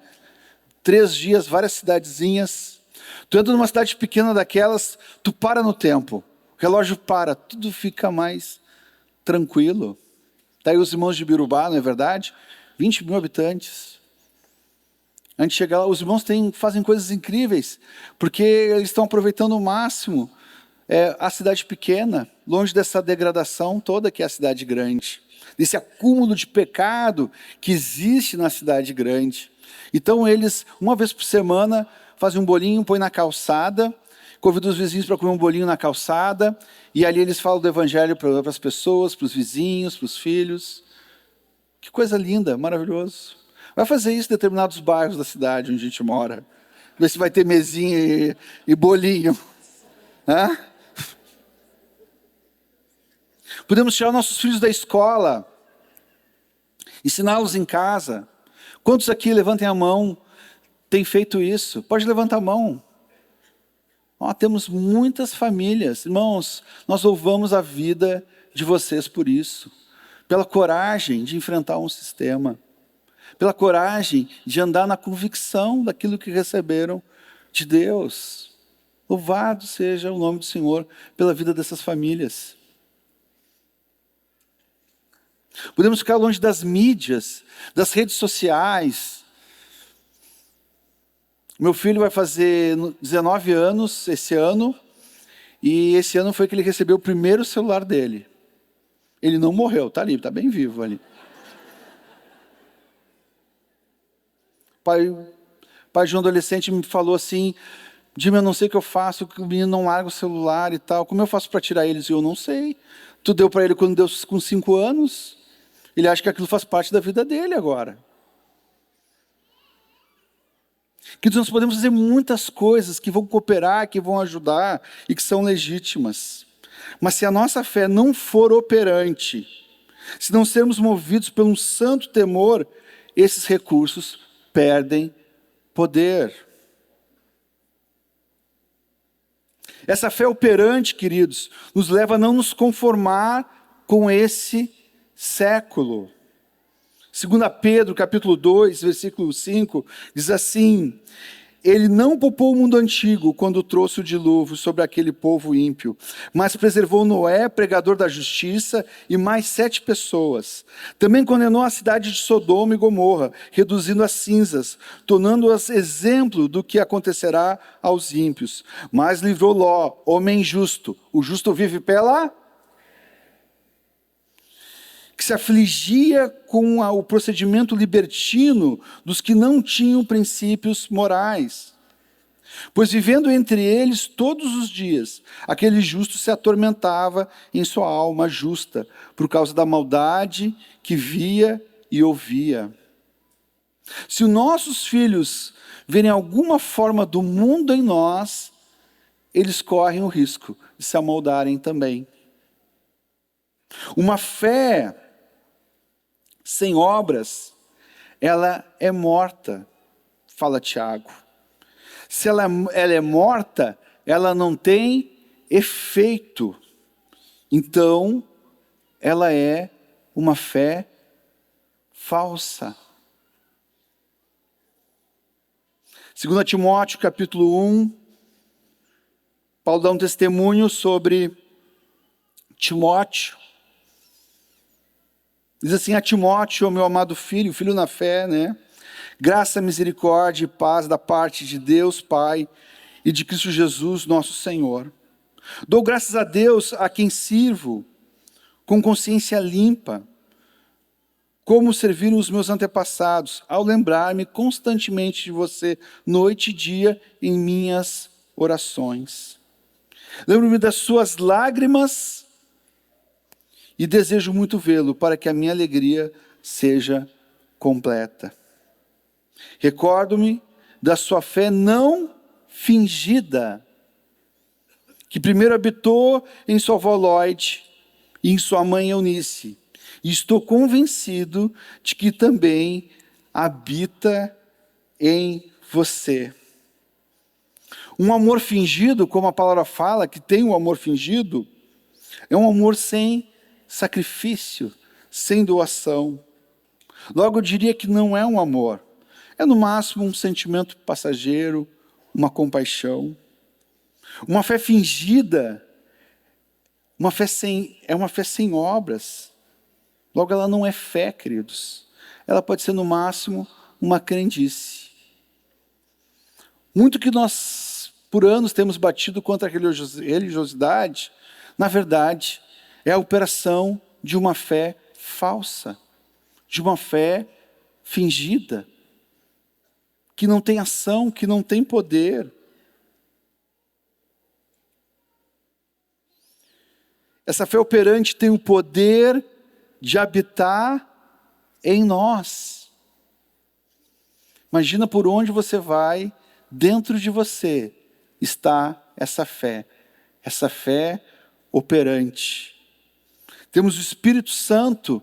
3 dias, várias cidadezinhas. Tu entra numa cidade pequena daquelas, tu para no tempo. O relógio para, tudo fica mais tranquilo. Tá aí os irmãos de Birubá, não é verdade? 20 mil habitantes. A gente chega lá, os irmãos fazem coisas incríveis, porque eles estão aproveitando o máximo a cidade pequena, longe dessa degradação toda que é a cidade grande, desse acúmulo de pecado que existe na cidade grande. Então eles, uma vez por semana, fazem um bolinho, põem na calçada, convidam os vizinhos para comer um bolinho na calçada, e ali eles falam do evangelho para as pessoas, para os vizinhos, para os filhos. Que coisa linda, maravilhoso. Vai fazer isso em determinados bairros da cidade onde a gente mora. Ver se vai ter mesinha e bolinho. Hã? Podemos tirar nossos filhos da escola, ensiná-los em casa. Quantos aqui, levantem a mão, têm feito isso? Pode levantar a mão. Temos muitas famílias. Irmãos, nós louvamos a vida de vocês por isso. Pela coragem de enfrentar um sistema. Pela coragem de andar na convicção daquilo que receberam de Deus. Louvado seja o nome do Senhor pela vida dessas famílias. Podemos ficar longe das mídias, das redes sociais. Meu filho vai fazer 19 anos esse ano, e esse ano foi que ele recebeu o primeiro celular dele. Ele não morreu, está ali, está bem vivo ali. Pai de um adolescente me falou assim: Jimmy, eu não sei o que eu faço, que o menino não larga o celular e tal. Como eu faço para tirar eles? Eu não sei. Tu deu para ele quando deu com 5 anos. Ele acha que aquilo faz parte da vida dele agora. Que nós podemos fazer muitas coisas que vão cooperar, que vão ajudar e que são legítimas. Mas se a nossa fé não for operante, se não sermos movidos por um santo temor, esses recursos perdem poder. Essa fé operante, queridos, nos leva a não nos conformar com esse século. 2 Pedro, capítulo 2, versículo 5, diz assim: Ele não poupou o mundo antigo quando trouxe o dilúvio sobre aquele povo ímpio, mas preservou Noé, pregador da justiça, e mais 7 pessoas. Também condenou a cidade de Sodoma e Gomorra, reduzindo as cinzas, tornando-as exemplo do que acontecerá aos ímpios. Mas livrou Ló, homem justo. O justo vive pela... que se afligia com o procedimento libertino dos que não tinham princípios morais. Pois vivendo entre eles todos os dias, aquele justo se atormentava em sua alma justa, por causa da maldade que via e ouvia. Se os nossos filhos verem alguma forma do mundo em nós, eles correm o risco de se amoldarem também. Uma fé sem obras, ela é morta, fala Tiago. Se ela é morta, ela não tem efeito. Então, ela é uma fé falsa. 2 Timóteo, capítulo 1, Paulo dá um testemunho sobre Timóteo. Diz assim: a Timóteo, meu amado filho, filho na fé, né? Graça, misericórdia e paz da parte de Deus Pai e de Cristo Jesus, nosso Senhor. Dou graças a Deus a quem sirvo com consciência limpa, como serviram os meus antepassados, ao lembrar-me constantemente de você, noite e dia, em minhas orações. Lembro-me das suas lágrimas e desejo muito vê-lo, para que a minha alegria seja completa. Recordo-me da sua fé não fingida, que primeiro habitou em sua avó Lloyd e em sua mãe Eunice, e estou convencido de que também habita em você. Um amor fingido, como a palavra fala, que tem um amor fingido, é um amor sem sacrifício, sem doação. Logo eu diria que não é um amor. É no máximo um sentimento passageiro, uma compaixão. Uma fé fingida, é uma fé sem obras. Logo ela não é fé, queridos. Ela pode ser no máximo uma crendice. Muito que nós, por anos, temos batido contra a religiosidade, na verdade, é a operação de uma fé falsa, de uma fé fingida. que não tem ação, que não tem poder. Essa fé operante tem o poder de habitar em nós. Imagina por onde você vai, dentro de você está essa fé operante. Temos o Espírito Santo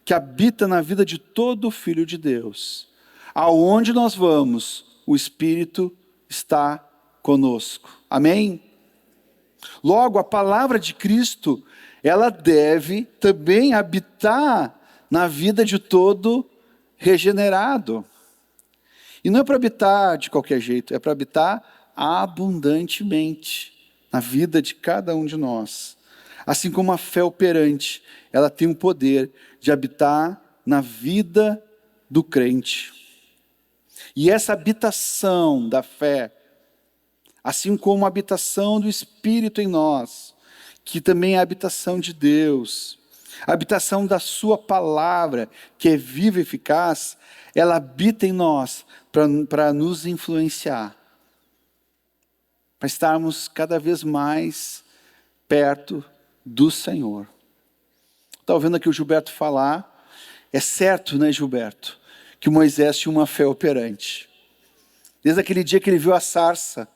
que habita na vida de todo filho de Deus. Aonde nós vamos, o Espírito está conosco. Amém? Logo, a palavra de Cristo, ela deve também habitar na vida de todo regenerado. E não é para habitar de qualquer jeito, é para habitar abundantemente na vida de cada um de nós. Assim como a fé operante, ela tem o poder de habitar na vida do crente. E essa habitação da fé, assim como a habitação do Espírito em nós, que também é a habitação de Deus, a habitação da sua palavra, que é viva e eficaz, ela habita em nós para nos influenciar, para estarmos cada vez mais perto do Senhor. Estava ouvindo aqui o Gilberto falar, é certo, né, Gilberto, que Moisés tinha uma fé operante. Desde aquele dia que ele viu a sarça,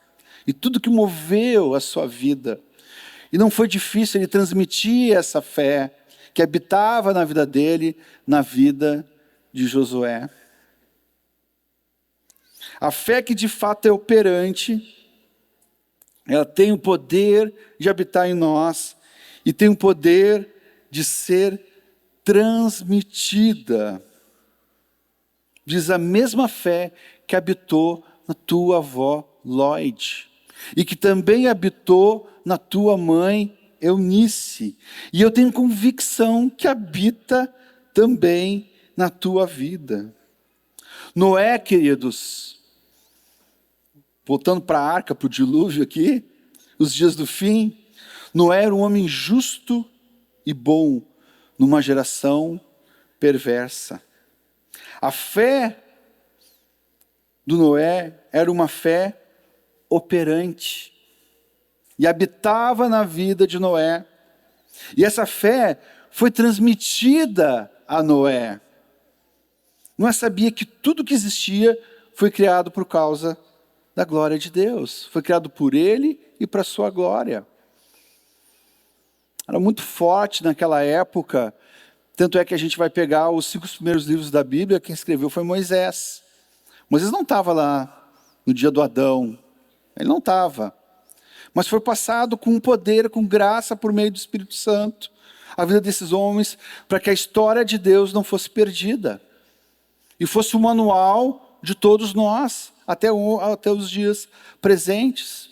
e tudo que moveu a sua vida. E não foi difícil ele transmitir essa fé que habitava na vida dele, na vida de Josué. A fé que de fato é operante, ela tem o poder de habitar em nós e tem o poder de ser transmitida. Diz a mesma fé que habitou na tua avó Lloyd e que também habitou na tua mãe Eunice. E eu tenho convicção que habita também na tua vida. Noé, queridos, voltando para a arca, para o dilúvio aqui, os dias do fim, Noé era um homem justo e bom numa geração perversa. A fé do Noé era uma fé operante e habitava na vida de Noé. E essa fé foi transmitida a Noé. Noé sabia que tudo que existia foi criado por causa da glória de Deus. Foi criado por ele e para a sua glória. Era muito forte naquela época. Tanto é que a gente vai pegar os 5 primeiros livros da Bíblia, quem escreveu foi Moisés. Moisés não estava lá no dia do Adão. Ele não estava. Mas foi passado com poder, com graça, por meio do Espírito Santo, a vida desses homens, para que a história de Deus não fosse perdida. E fosse o manual de todos nós, até os dias presentes.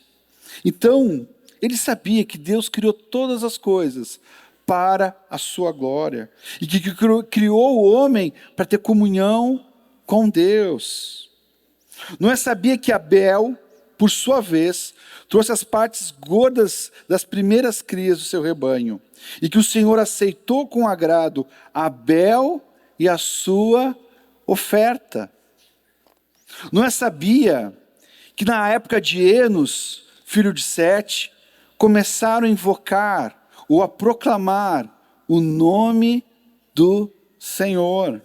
Então, ele sabia que Deus criou todas as coisas para a sua glória. E que criou o homem para ter comunhão com Deus. Noé sabia que Abel, por sua vez, trouxe as partes gordas das primeiras crias do seu rebanho. E que o Senhor aceitou com agrado Abel e a sua oferta. Noé sabia que na época de Enos, filho de Sete, começaram a invocar ou a proclamar o nome do Senhor.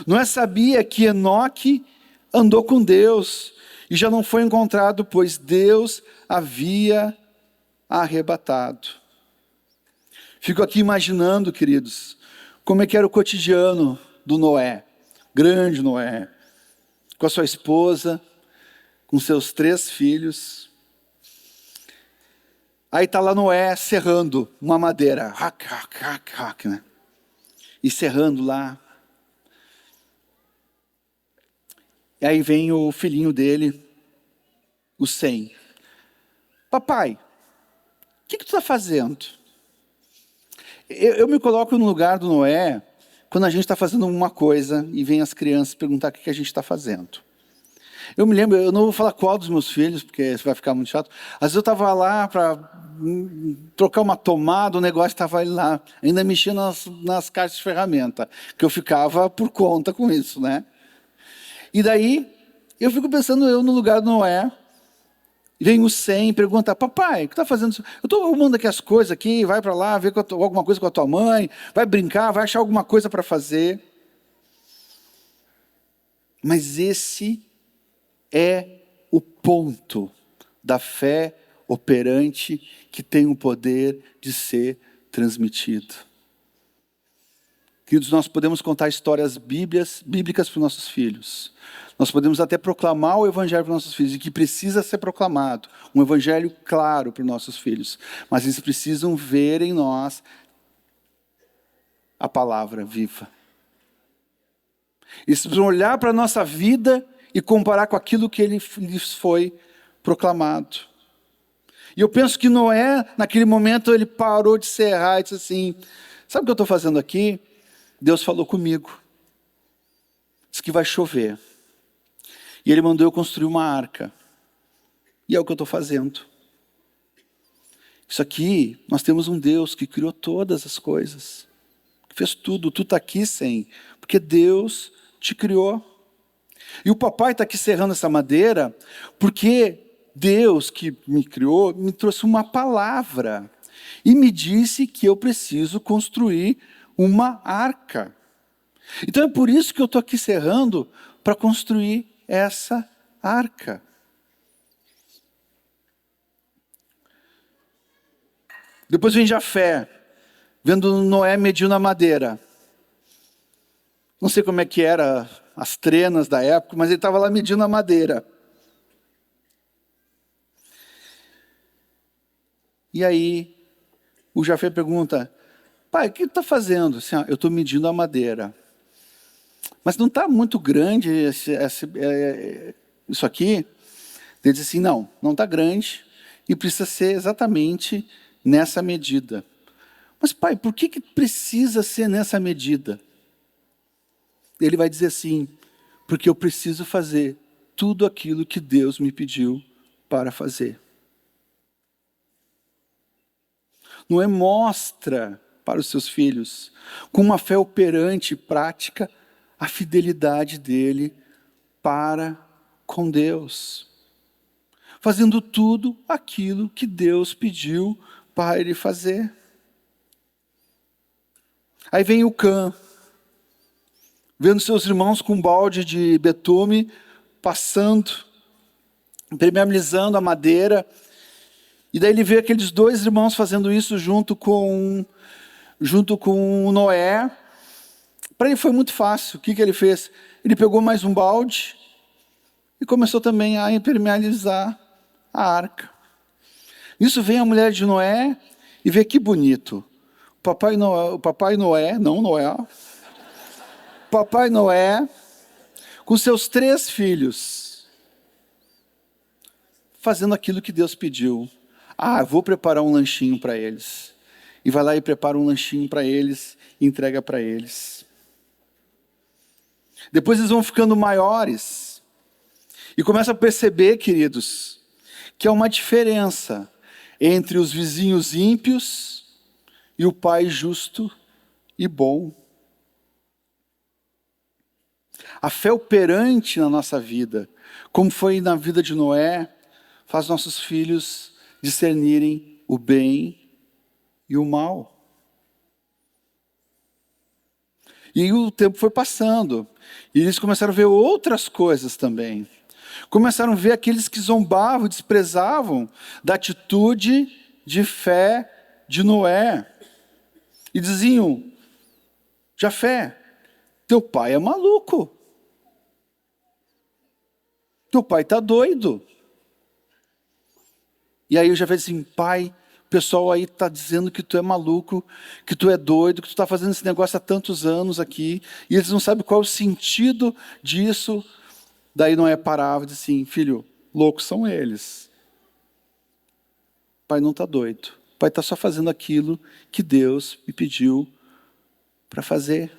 Noé sabia que Enoque andou com Deus e já não foi encontrado, pois Deus havia arrebatado. Fico aqui imaginando, queridos, como é que era o cotidiano do Noé, grande Noé, com a sua esposa, com seus 3 filhos. Aí está lá Noé serrando uma madeira, né? E serrando lá. E aí vem o filhinho dele, o Sem. Papai, o que tu está fazendo? Eu me coloco no lugar do Noé, quando a gente está fazendo uma coisa e vem as crianças perguntar o que a gente está fazendo. Eu me lembro, eu não vou falar qual dos meus filhos, porque isso vai ficar muito chato. Às vezes eu estava lá para trocar uma tomada, o negócio estava lá, ainda mexia nas caixas de ferramenta, que eu ficava por conta com isso, né? E daí, Eu fico pensando eu no lugar do Noé. Vem o Sem e pergunta: papai, o que está fazendo? Eu estou arrumando aqui as coisas aqui, vai para lá, ver alguma coisa com a tua mãe, vai brincar, vai achar alguma coisa para fazer. Mas esse é o ponto da fé operante que tem o poder de ser transmitido. Queridos, nós podemos contar histórias bíblicas para os nossos filhos. Nós podemos até proclamar o evangelho para os nossos filhos, e que precisa ser proclamado. Um evangelho claro para os nossos filhos. Mas eles precisam ver em nós a palavra viva. Eles precisam olhar para a nossa vida e comparar com aquilo que lhes foi proclamado. E eu penso que Noé, naquele momento, ele parou de serrar e disse assim: sabe o que eu estou fazendo aqui? Deus falou comigo. Diz que vai chover. E ele mandou eu construir uma arca. E é o que eu estou fazendo. Isso aqui, nós temos um Deus que criou todas as coisas. Que fez tudo. Tu está aqui, Sem, porque Deus te criou. E o papai está aqui serrando essa madeira porque Deus que me criou me trouxe uma palavra. E me disse que eu preciso construir uma arca. Então é por isso que eu estou aqui serrando, para construir essa arca. Depois vem Jafé, vendo Noé medindo a madeira. Não sei como é que era as trenas da época, mas ele estava lá medindo a madeira. E aí o Jafé pergunta: pai, o que tu está fazendo? Assim, eu estou medindo a madeira. Mas não está muito grande isso aqui? Ele diz assim: não está grande e precisa ser exatamente nessa medida. Mas pai, por que precisa ser nessa medida? Ele vai dizer assim: porque eu preciso fazer tudo aquilo que Deus me pediu para fazer. Noé mostra para os seus filhos, com uma fé operante e prática, a fidelidade dele para com Deus, fazendo tudo aquilo que Deus pediu para ele fazer. Aí vem o Cã, vendo seus irmãos com um balde de betume, passando, impermeabilizando a madeira, e daí ele vê aqueles dois irmãos fazendo isso junto com o Noé. Para ele foi muito fácil. O que ele fez? Ele pegou mais um balde e começou também a impermeabilizar a arca. Nisso vem a mulher de Noé e vê que bonito. Papai Noé, com seus 3 filhos, fazendo aquilo que Deus pediu. Vou preparar um lanchinho para eles. E vai lá e prepara um lanchinho para eles e entrega para eles. Depois eles vão ficando maiores e começam a perceber, queridos, que há uma diferença entre os vizinhos ímpios e o pai justo e bom. A fé operante na nossa vida, como foi na vida de Noé, faz nossos filhos discernirem o bem e o mal. E o tempo foi passando, e eles começaram a ver outras coisas também. Começaram a ver aqueles que zombavam, desprezavam da atitude de fé de Noé. E diziam: Jafé, teu pai é maluco. Teu pai está doido. E aí o Jafé disse assim: pai, o pessoal aí está dizendo que tu é maluco, que tu é doido, que tu está fazendo esse negócio há tantos anos aqui, e eles não sabem qual é o sentido disso. Daí Noé parava e disse assim: filho, loucos são eles. Pai não está doido. Pai está só fazendo aquilo que Deus me pediu para fazer.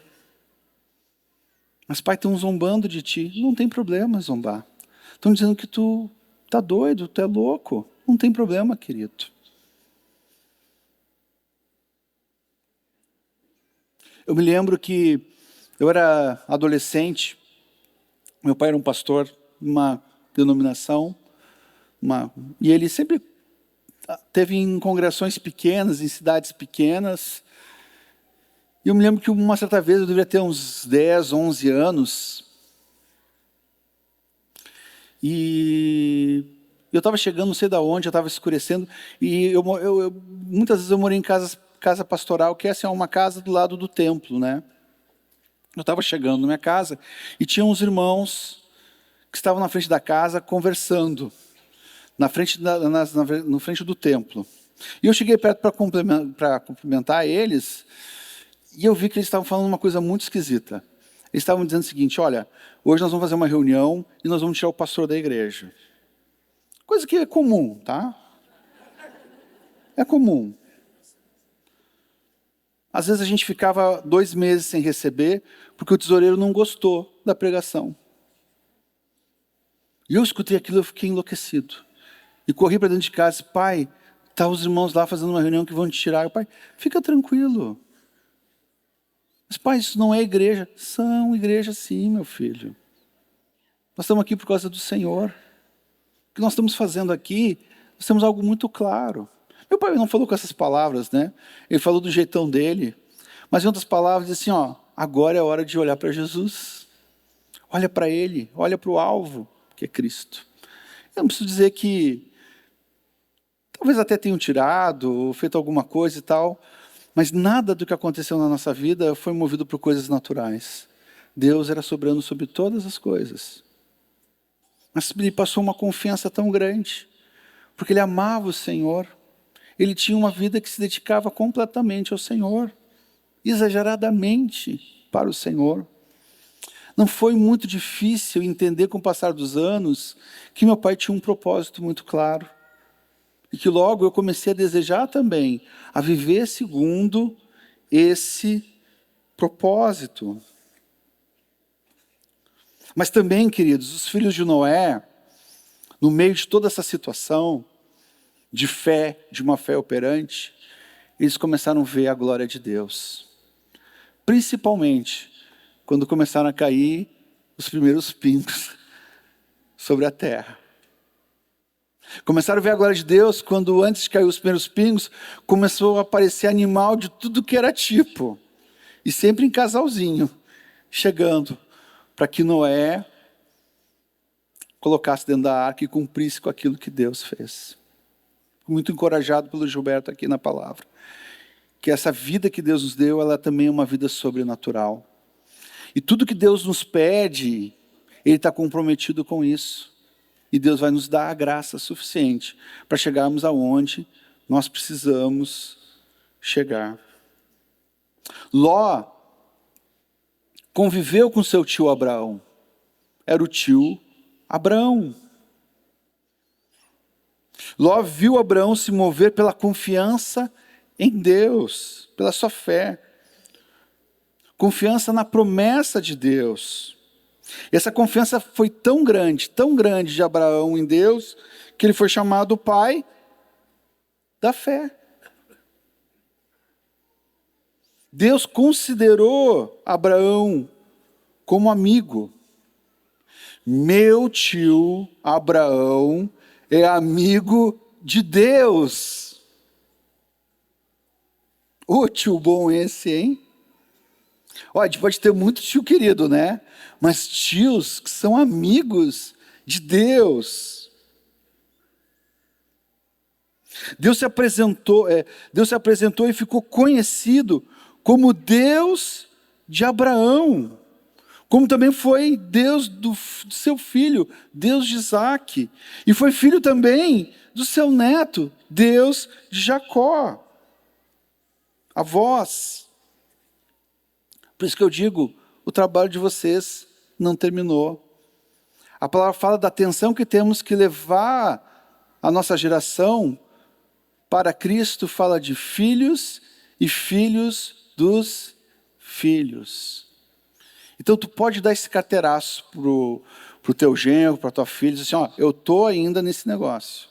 Mas pai, estão zombando de ti. Não tem problema zombar. Estão dizendo que tu está doido, tu é louco. Não tem problema, querido. Eu me lembro que eu era adolescente, meu pai era um pastor uma denominação, e ele sempre teve em congregações pequenas, em cidades pequenas. E eu me lembro que uma certa vez, eu deveria ter uns 10, 11 anos, e eu estava chegando, não sei de onde, já estava escurecendo, e muitas vezes eu morei em casa pastoral, que é assim, uma casa do lado do templo, né? Eu estava chegando na minha casa e tinha uns irmãos que estavam na frente da casa conversando, na frente do templo. E eu cheguei perto para cumprimentar eles, e eu vi que eles estavam falando uma coisa muito esquisita. Eles estavam dizendo o seguinte: olha, hoje nós vamos fazer uma reunião e nós vamos tirar o pastor da igreja. Coisa que é comum, tá? É comum. Às vezes a gente ficava 2 meses sem receber, porque o tesoureiro não gostou da pregação. E eu escutei aquilo e eu fiquei enlouquecido. E corri para dentro de casa e disse: pai, tá os irmãos lá fazendo uma reunião que vão te tirar. O pai, fica tranquilo. Mas pai, isso não é igreja. São igreja sim, meu filho. Nós estamos aqui por causa do Senhor. O que nós estamos fazendo aqui, nós temos algo muito claro. Meu pai não falou com essas palavras, né? Ele falou do jeitão dele. Mas em outras palavras, disse assim, ó, agora é hora de olhar para Jesus. Olha para Ele, olha para o alvo, que é Cristo. Eu não preciso dizer que talvez até tenham tirado, ou feito alguma coisa e tal, mas nada do que aconteceu na nossa vida foi movido por coisas naturais. Deus era soberano sobre todas as coisas. Mas ele passou uma confiança tão grande, porque ele amava o Senhor. Ele tinha uma vida que se dedicava completamente ao Senhor, exageradamente para o Senhor. Não foi muito difícil entender com o passar dos anos que meu pai tinha um propósito muito claro. E que logo eu comecei a desejar também, a viver segundo esse propósito. Mas também, queridos, os filhos de Noé, no meio de toda essa situação de fé, de uma fé operante, eles começaram a ver a glória de Deus. Principalmente quando começaram a cair os primeiros pingos sobre a terra. Começaram a ver a glória de Deus quando, antes de cair os primeiros pingos, começou a aparecer animal de tudo que era tipo. E sempre em casalzinho, chegando para que Noé colocasse dentro da arca e cumprisse com aquilo que Deus fez. Muito encorajado pelo Gilberto aqui na palavra. Que essa vida que Deus nos deu, ela também é uma vida sobrenatural. E tudo que Deus nos pede, Ele está comprometido com isso. E Deus vai nos dar a graça suficiente para chegarmos aonde nós precisamos chegar. Ló conviveu com seu tio Abraão. Era o tio Abraão. Ló viu Abraão se mover pela confiança em Deus, pela sua fé. Confiança na promessa de Deus. E essa confiança foi tão grande de Abraão em Deus, que ele foi chamado o pai da fé. Deus considerou Abraão como amigo. Meu tio Abraão é amigo de Deus. Ô tio bom esse, hein? Olha, a gente pode ter muito tio querido, né? Mas tios que são amigos de Deus. Deus se apresentou e ficou conhecido como Deus de Abraão. Como também foi Deus do seu filho, Deus de Isaque. E foi filho também do seu neto, Deus de Jacó. A vós. Por isso que eu digo, o trabalho de vocês não terminou. A palavra fala da atenção que temos que levar a nossa geração para Cristo, fala de filhos e filhos dos filhos. Então tu pode dar esse carteiraço pro teu genro, para tua filha, dizer assim, ó, eu estou ainda nesse negócio.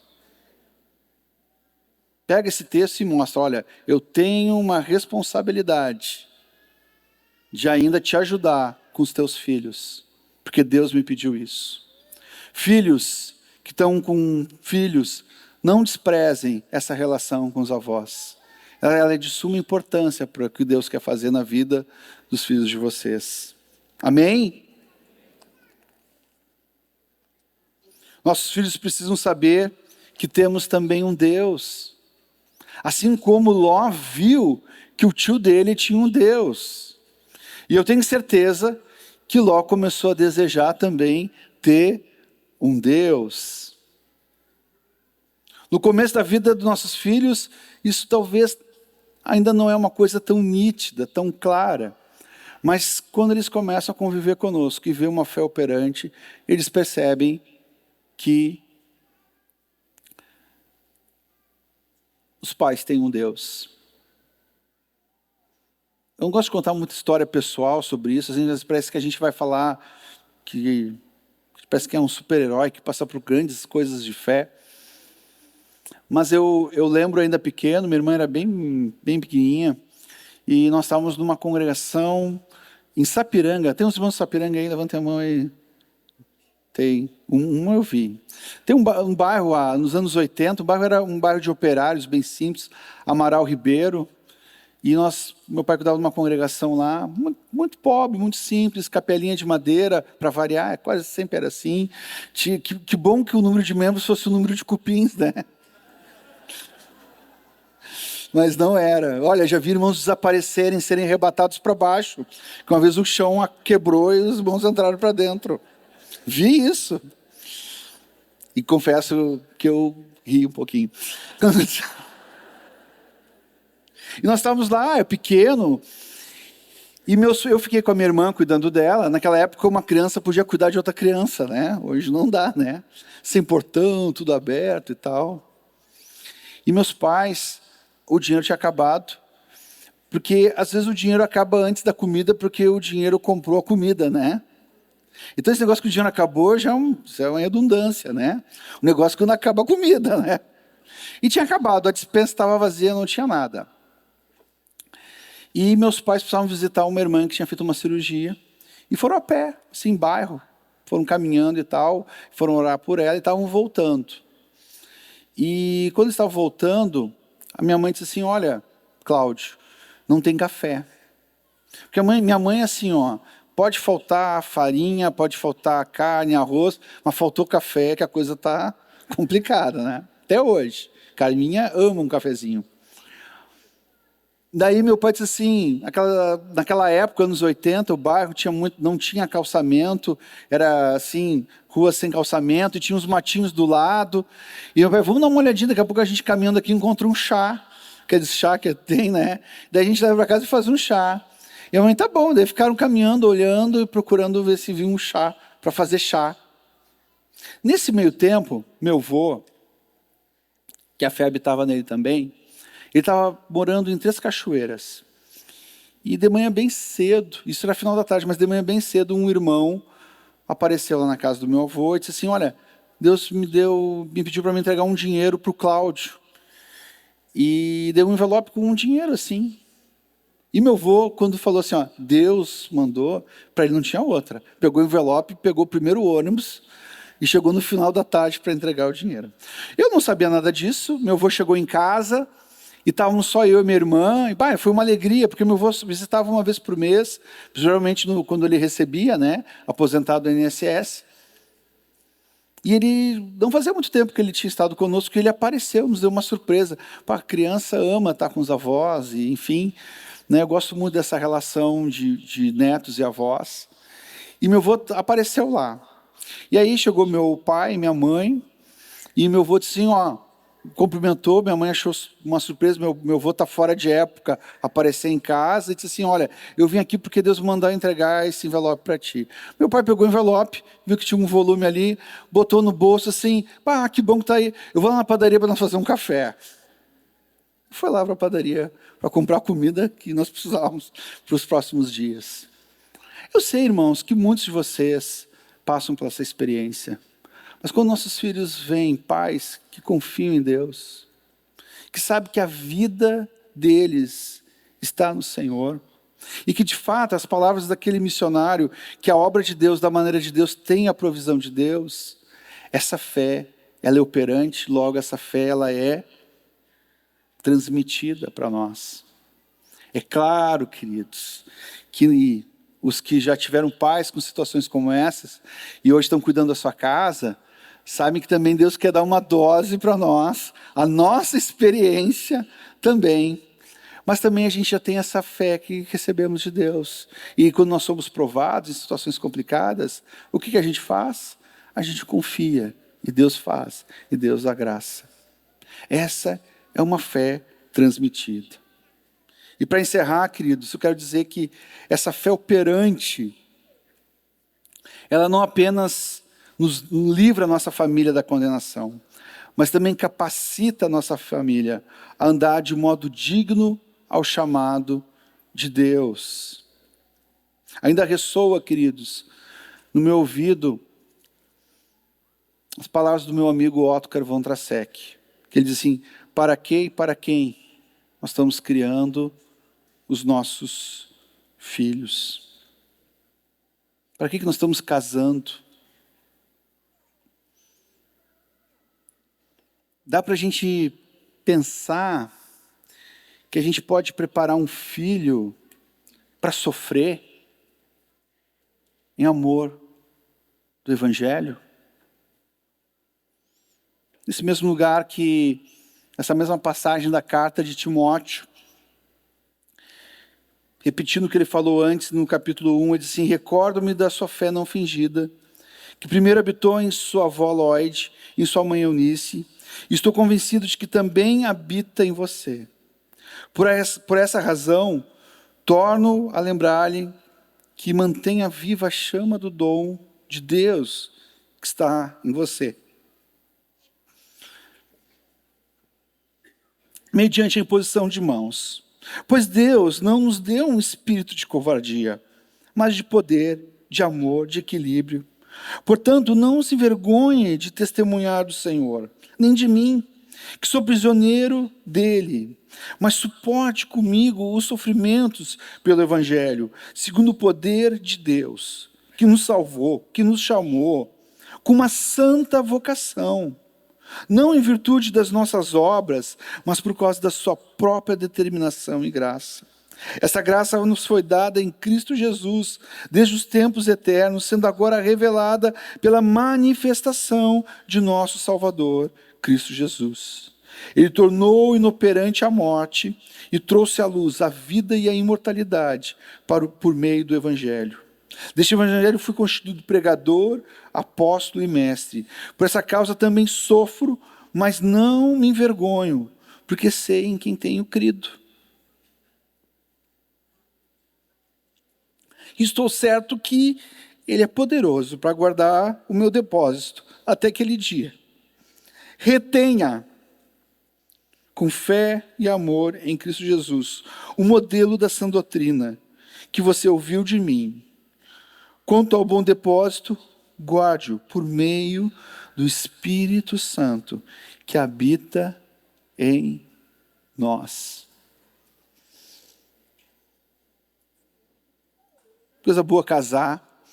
Pega esse texto e mostra, olha, eu tenho uma responsabilidade de ainda te ajudar com os teus filhos, porque Deus me pediu isso. Filhos que estão com filhos, não desprezem essa relação com os avós. Ela é de suma importância para o que Deus quer fazer na vida dos filhos de vocês. Amém? Nossos filhos precisam saber que temos também um Deus. Assim como Ló viu que o tio dele tinha um Deus. E eu tenho certeza que Ló começou a desejar também ter um Deus. No começo da vida dos nossos filhos, isso talvez ainda não é uma coisa tão nítida, tão clara. Mas quando eles começam a conviver conosco e ver uma fé operante, eles percebem que os pais têm um Deus. Eu não gosto de contar muita história pessoal sobre isso. Às vezes parece que a gente vai falar que parece que é um super-herói que passa por grandes coisas de fé. Mas eu lembro ainda pequeno, minha irmã era bem pequenininha, e nós estávamos numa congregação em Sapiranga. Tem uns irmãos de Sapiranga aí? Levantem a mão aí. Tem. Um eu vi. Tem um bairro, nos anos 80, o bairro era um bairro de operários, bem simples, Amaral Ribeiro. E meu pai cuidava de uma congregação lá, muito pobre, muito simples, capelinha de madeira, para variar, quase sempre era assim. Que bom que o número de membros fosse o número de cupins, né? Mas não era. Olha, já vi irmãos desaparecerem, serem arrebatados para baixo. Que uma vez o chão quebrou e os irmãos entraram para dentro. Vi isso. E confesso que eu ri um pouquinho. E nós estávamos lá, pequeno, e eu fiquei com a minha irmã cuidando dela. Naquela época uma criança podia cuidar de outra criança, né? Hoje não dá, né? Sem portão, tudo aberto e tal. E meus pais, o dinheiro tinha acabado, porque às vezes o dinheiro acaba antes da comida, porque o dinheiro comprou a comida, né? Então esse negócio que o dinheiro acabou já é uma redundância, né? O negócio que não acaba a comida, né? E tinha acabado, a despensa estava vazia, não tinha nada. E meus pais precisavam visitar uma irmã que tinha feito uma cirurgia, e foram a pé, assim, em bairro, foram caminhando e tal, foram orar por ela e estavam voltando. E quando eles estavam voltando, a minha mãe disse assim, olha, Cláudio, não tem café. Porque minha mãe é assim, ó, pode faltar farinha, pode faltar carne, arroz, mas faltou café, que a coisa está complicada, né? Até hoje. Carminha ama um cafezinho. Daí meu pai disse assim, naquela época, anos 80, o bairro não tinha calçamento, era assim, rua sem calçamento, e tinha uns matinhos do lado. E meu pai, vamos dar uma olhadinha, daqui a pouco a gente caminhando aqui encontra um chá, aqueles chá que tem, né? Daí a gente leva para casa e faz um chá. E a mãe, tá bom, daí ficaram caminhando, olhando e procurando ver se vinha um chá, para fazer chá. Nesse meio tempo, meu avô, que a febre estava nele também, ele estava morando em Três Cachoeiras. E de manhã bem cedo, isso era final da tarde, mas de manhã bem cedo, um irmão apareceu lá na casa do meu avô e disse assim, olha, Deus me pediu para me entregar um dinheiro para o Cláudio. E deu um envelope com um dinheiro assim. E meu avô, quando falou assim, ó, Deus mandou, para ele não tinha outra. Pegou o envelope, pegou o primeiro ônibus e chegou no final da tarde para entregar o dinheiro. Eu não sabia nada disso, meu avô chegou em casa, e estávamos só eu e minha irmã, e foi uma alegria, porque meu avô visitava uma vez por mês, geralmente quando ele recebia, né, aposentado do INSS. E ele, não fazia muito tempo que ele tinha estado conosco, que ele apareceu, nos deu uma surpresa. A criança ama estar com os avós, e enfim, né, eu gosto muito dessa relação de netos e avós. E meu avô apareceu lá. E aí chegou meu pai, minha mãe, e meu avô disse assim, ó, cumprimentou, minha mãe achou uma surpresa, meu avô está fora de época, apareceu em casa e disse assim, olha, eu vim aqui porque Deus mandou entregar esse envelope para ti. Meu pai pegou o envelope, viu que tinha um volume ali, botou no bolso assim, que bom que está aí, eu vou lá na padaria para nós fazer um café. Foi lá para a padaria para comprar comida que nós precisávamos para os próximos dias. Eu sei, irmãos, que muitos de vocês passam por essa experiência. Mas quando nossos filhos veem pais que confiam em Deus, que sabem que a vida deles está no Senhor, e que de fato as palavras daquele missionário, que a obra de Deus, da maneira de Deus, tem a provisão de Deus, Essa fé, ela é operante, logo essa fé, ela é transmitida para nós. É claro, queridos, que os que já tiveram pais com situações como essas, e hoje estão cuidando da sua casa, sabem que também Deus quer dar uma dose para nós, a nossa experiência também. Mas também a gente já tem essa fé que recebemos de Deus. E quando nós somos provados em situações complicadas, o que a gente faz? A gente confia, e Deus faz, e Deus dá graça. Essa é uma fé transmitida. E para encerrar, queridos, eu quero dizer que essa fé operante, ela não apenas nos livra a nossa família da condenação, mas também capacita a nossa família a andar de modo digno ao chamado de Deus. Ainda ressoa, queridos, no meu ouvido, as palavras do meu amigo Ottokar von Trasek, que ele diz assim: para que e para quem nós estamos criando os nossos filhos? Para que nós estamos casando? Dá para a gente pensar que a gente pode preparar um filho para sofrer em amor do Evangelho? Nesse mesmo lugar que, essa mesma passagem da carta de Timóteo, repetindo o que ele falou antes no capítulo 1, ele diz assim: recordo-me da sua fé não fingida, que primeiro habitou em sua avó Lloyd, em sua mãe Eunice, e estou convencido de que também habita em você. Por essa razão, torno a lembrar-lhe que mantenha viva a chama do dom de Deus que está em você, mediante a imposição de mãos. Pois Deus não nos deu um espírito de covardia, mas de poder, de amor, de equilíbrio. Portanto, não se envergonhe de testemunhar do Senhor, nem de mim, que sou prisioneiro dele, mas suporte comigo os sofrimentos pelo Evangelho, segundo o poder de Deus, que nos salvou, que nos chamou, com uma santa vocação, não em virtude das nossas obras, mas por causa da sua própria determinação e graça. Essa graça nos foi dada em Cristo Jesus, desde os tempos eternos, sendo agora revelada pela manifestação de nosso Salvador, Cristo Jesus. Ele tornou inoperante a morte e trouxe à luz a vida e a imortalidade por meio do Evangelho. Deste Evangelho fui constituído pregador, apóstolo e mestre. Por essa causa também sofro, mas não me envergonho, porque sei em quem tenho crido. Estou certo que Ele é poderoso para guardar o meu depósito até aquele dia. Retenha, com fé e amor em Cristo Jesus, o modelo da sã doutrina que você ouviu de mim. Quanto ao bom depósito, guarde-o por meio do Espírito Santo que habita em nós. Coisa boa casar,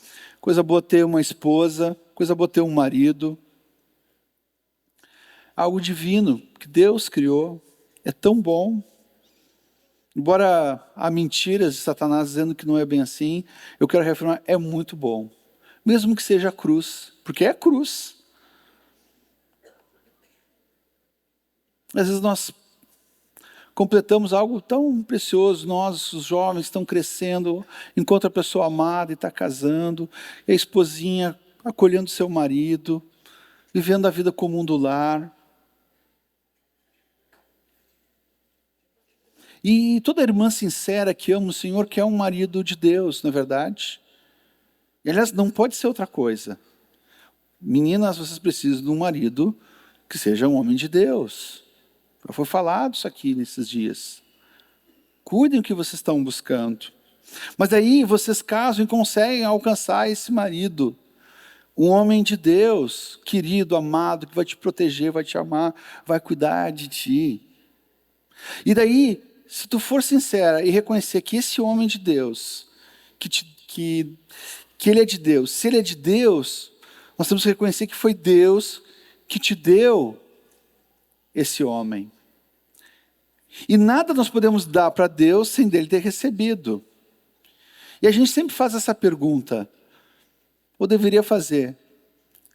coisa boa ter uma esposa, coisa boa ter um marido. Algo divino que Deus criou, é tão bom. Embora há mentiras de Satanás dizendo que não é bem assim, eu quero reafirmar, é muito bom. Mesmo que seja a cruz, porque é a cruz. Às vezes nós completamos algo tão precioso, nós, os jovens, estão crescendo, encontra a pessoa amada e está casando, e a esposinha acolhendo seu marido, vivendo a vida comum do lar. E toda irmã sincera que ama o Senhor quer um marido de Deus, não é verdade? E, aliás, não pode ser outra coisa. Meninas, vocês precisam de um marido que seja um homem de Deus. Já foi falado isso aqui nesses dias. Cuidem do que vocês estão buscando. Mas aí vocês casam e conseguem alcançar esse marido. Um homem de Deus, querido, amado, que vai te proteger, vai te amar, vai cuidar de ti. E daí, se tu for sincera e reconhecer que esse homem de Deus, que ele é de Deus, se ele é de Deus, Nós temos que reconhecer que foi Deus que te deu esse homem. E nada nós podemos dar para Deus sem dele ter recebido. E a gente sempre faz essa pergunta, ou deveria fazer: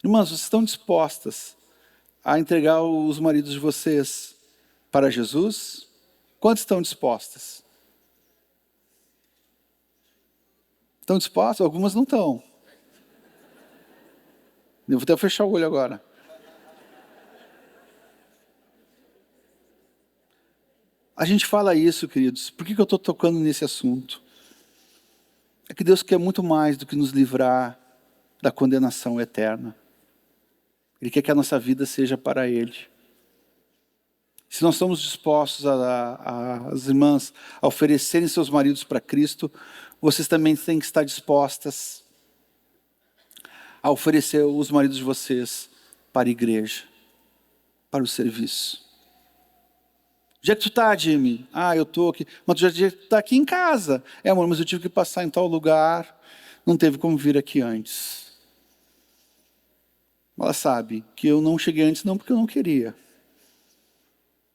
irmãs, vocês estão dispostas a entregar os maridos de vocês para Jesus? Quantas estão dispostas? Estão dispostas? Algumas não estão. Eu vou até fechar o olho agora. A gente fala isso, queridos. Por que eu estou tocando nesse assunto? É que Deus quer muito mais do que nos livrar da condenação eterna. Ele quer que a nossa vida seja para Ele. Se nós estamos dispostos, as irmãs, a oferecerem seus maridos para Cristo, vocês também têm que estar dispostas a oferecer os maridos de vocês para a igreja, para o serviço. Onde é que tu está, Jimmy? Eu estou aqui. Mas tu já está aqui em casa. Amor, mas eu tive que passar em tal lugar. Não teve como vir aqui antes. Ela sabe que eu não cheguei antes não porque eu não queria.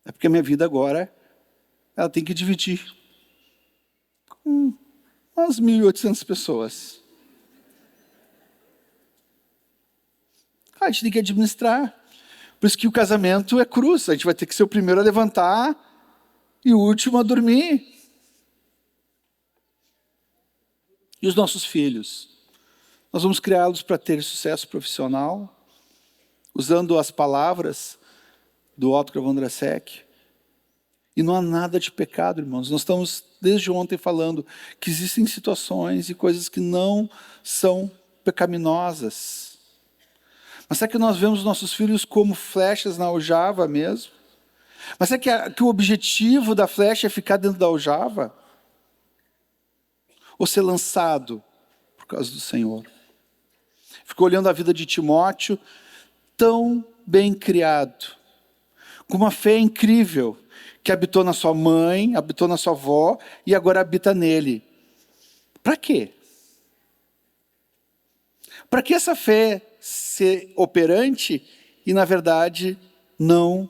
É porque a minha vida agora, ela tem que dividir com umas 1.800 pessoas. A gente tem que administrar. Por isso que o casamento é cruz. A gente vai ter que ser o primeiro a levantar e o último a dormir. E os nossos filhos? Nós vamos criá-los para ter sucesso profissional, usando as palavras do Otkar Vondrasek. E não há nada de pecado, irmãos. Nós estamos desde ontem falando que existem situações e coisas que não são pecaminosas. Mas será que nós vemos nossos filhos como flechas na aljava mesmo? Mas será que o objetivo da flecha é ficar dentro da aljava? Ou ser lançado por causa do Senhor? Fico olhando a vida de Timóteo, tão bem criado, com uma fé incrível, que habitou na sua mãe, habitou na sua avó e agora habita nele. Para quê? Para que essa fé ser operante e, na verdade, não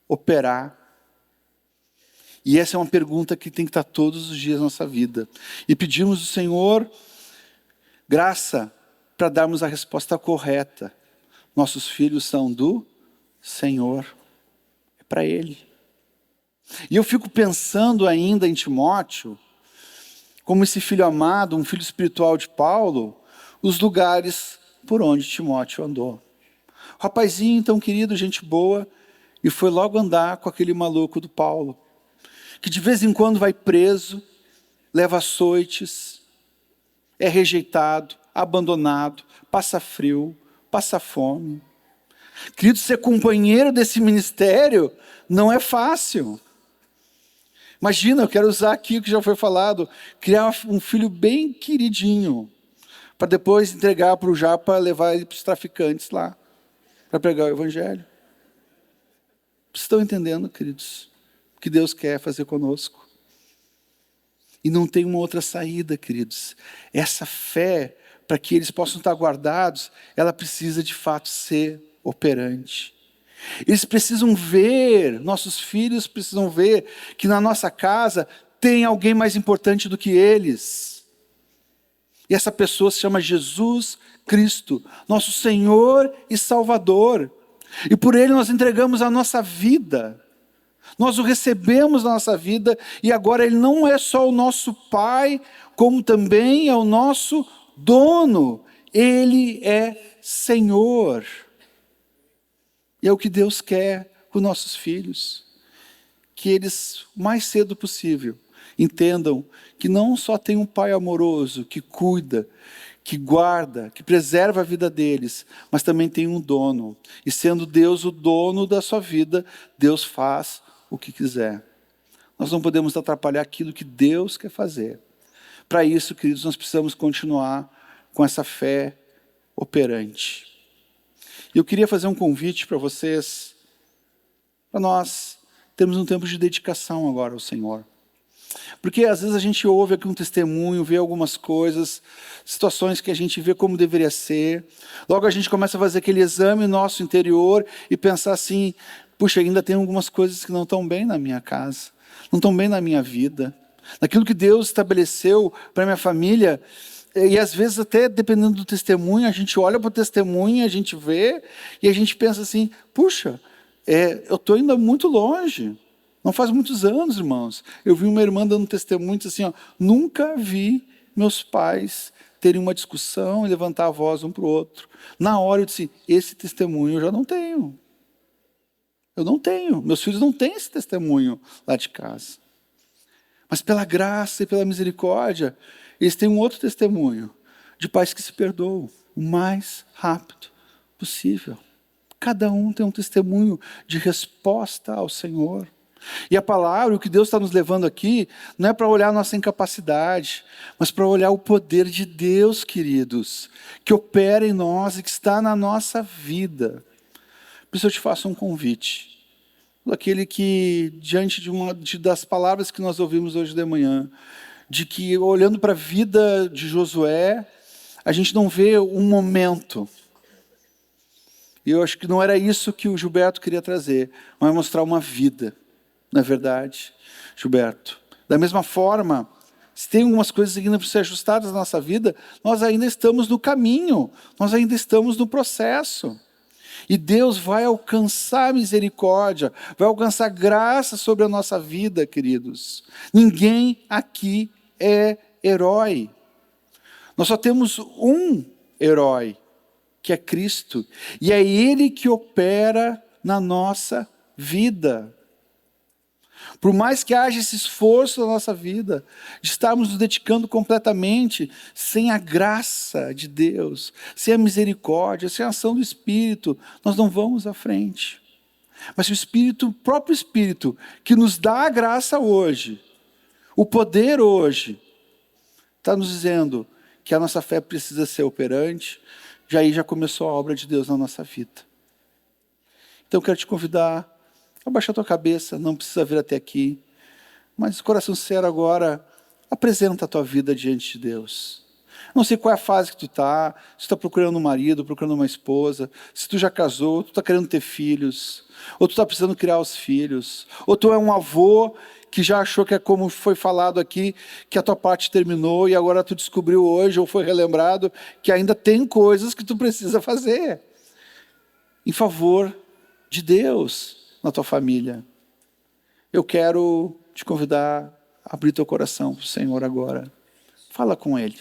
operar? E essa é uma pergunta que tem que estar todos os dias na nossa vida. E pedimos ao Senhor graça para darmos a resposta correta. Nossos filhos são do Senhor. É para Ele. E eu fico pensando ainda em Timóteo, como esse filho amado, um filho espiritual de Paulo, os lugares por onde Timóteo andou. O rapazinho tão querido, gente boa, e foi logo andar com aquele maluco do Paulo, que de vez em quando vai preso, leva açoites, é rejeitado, abandonado, passa frio, passa fome. Querido, ser companheiro desse ministério não é fácil. Imagina, eu quero usar aqui o que já foi falado, criar um filho bem queridinho, para depois entregar para o Japa, levar ele para os traficantes lá, para pregar o evangelho. Vocês estão entendendo, queridos, o que Deus quer fazer conosco? E não tem uma outra saída, queridos. Essa fé, para que eles possam estar guardados, ela precisa de fato ser operante. Eles precisam ver, nossos filhos precisam ver, que na nossa casa tem alguém mais importante do que eles. E essa pessoa se chama Jesus Cristo, nosso Senhor e Salvador. E por Ele nós entregamos a nossa vida. Nós o recebemos na nossa vida e agora Ele não é só o nosso Pai, como também é o nosso dono. Ele é Senhor. E é o que Deus quer com nossos filhos. Que eles, o mais cedo possível, entendam que não só tem um pai amoroso, que cuida, que guarda, que preserva a vida deles, mas também tem um dono. E sendo Deus o dono da sua vida, Deus faz o que quiser. Nós não podemos atrapalhar aquilo que Deus quer fazer. Para isso, queridos, nós precisamos continuar com essa fé operante. E eu queria fazer um convite para vocês, para nós termos um tempo de dedicação agora ao Senhor. Porque às vezes a gente ouve aqui um testemunho, vê algumas coisas, situações que a gente vê como deveria ser. Logo a gente começa a fazer aquele exame nosso interior e pensar assim, puxa, ainda tem algumas coisas que não estão bem na minha casa, não estão bem na minha vida. Naquilo que Deus estabeleceu para minha família. E às vezes até dependendo do testemunho, a gente olha para o testemunho, a gente vê e a gente pensa assim, puxa, eu estou indo muito longe. Não faz muitos anos, irmãos, eu vi uma irmã dando testemunho, disse assim, ó, nunca vi meus pais terem uma discussão e levantar a voz um para o outro. Na hora eu disse, esse testemunho eu já não tenho. Eu não tenho, meus filhos não têm esse testemunho lá de casa. Mas pela graça e pela misericórdia, eles têm um outro testemunho de pais que se perdoam o mais rápido possível. Cada um tem um testemunho de resposta ao Senhor. E a palavra, o que Deus está nos levando aqui, não é para olhar a nossa incapacidade, mas para olhar o poder de Deus, queridos, que opera em nós e que está na nossa vida. Por isso eu te faço um convite. Aquele que, diante das palavras que nós ouvimos hoje de manhã, de que olhando para a vida de Josué, a gente não vê um momento. E eu acho que não era isso que o Gilberto queria trazer, mas mostrar uma vida. Na verdade, Gilberto. Da mesma forma, se tem algumas coisas que ainda precisam ser ajustadas na nossa vida, nós ainda estamos no caminho, nós ainda estamos no processo. E Deus vai alcançar misericórdia, vai alcançar graça sobre a nossa vida, queridos. Ninguém aqui é herói. Nós só temos um herói, que é Cristo. E é Ele que opera na nossa vida. Por mais que haja esse esforço na nossa vida, de estarmos nos dedicando completamente, sem a graça de Deus, sem a misericórdia, sem a ação do Espírito, nós não vamos à frente. Mas o próprio Espírito, que nos dá a graça hoje, o poder hoje, está nos dizendo que a nossa fé precisa ser operante, já começou a obra de Deus na nossa vida. Então eu quero te convidar, abaixa a tua cabeça, não precisa vir até aqui, mas coração sincero agora, apresenta a tua vida diante de Deus. Não sei qual é a fase que tu está, se tu está procurando um marido, procurando uma esposa, se tu já casou, tu está querendo ter filhos, ou tu está precisando criar os filhos, ou tu é um avô que já achou que é como foi falado aqui, que a tua parte terminou e agora tu descobriu hoje, ou foi relembrado, que ainda tem coisas que tu precisa fazer em favor de Deus na tua família. Eu quero te convidar a abrir teu coração para o Senhor agora. Fala com Ele.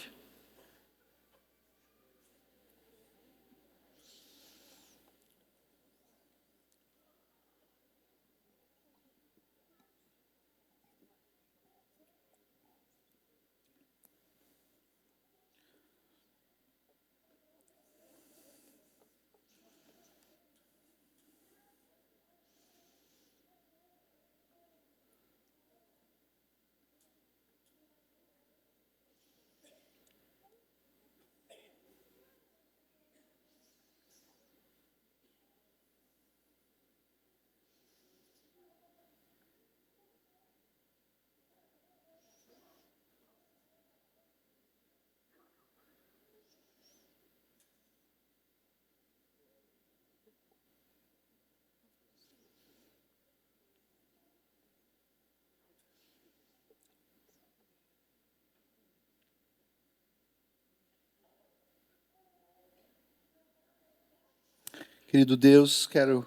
Querido Deus, quero,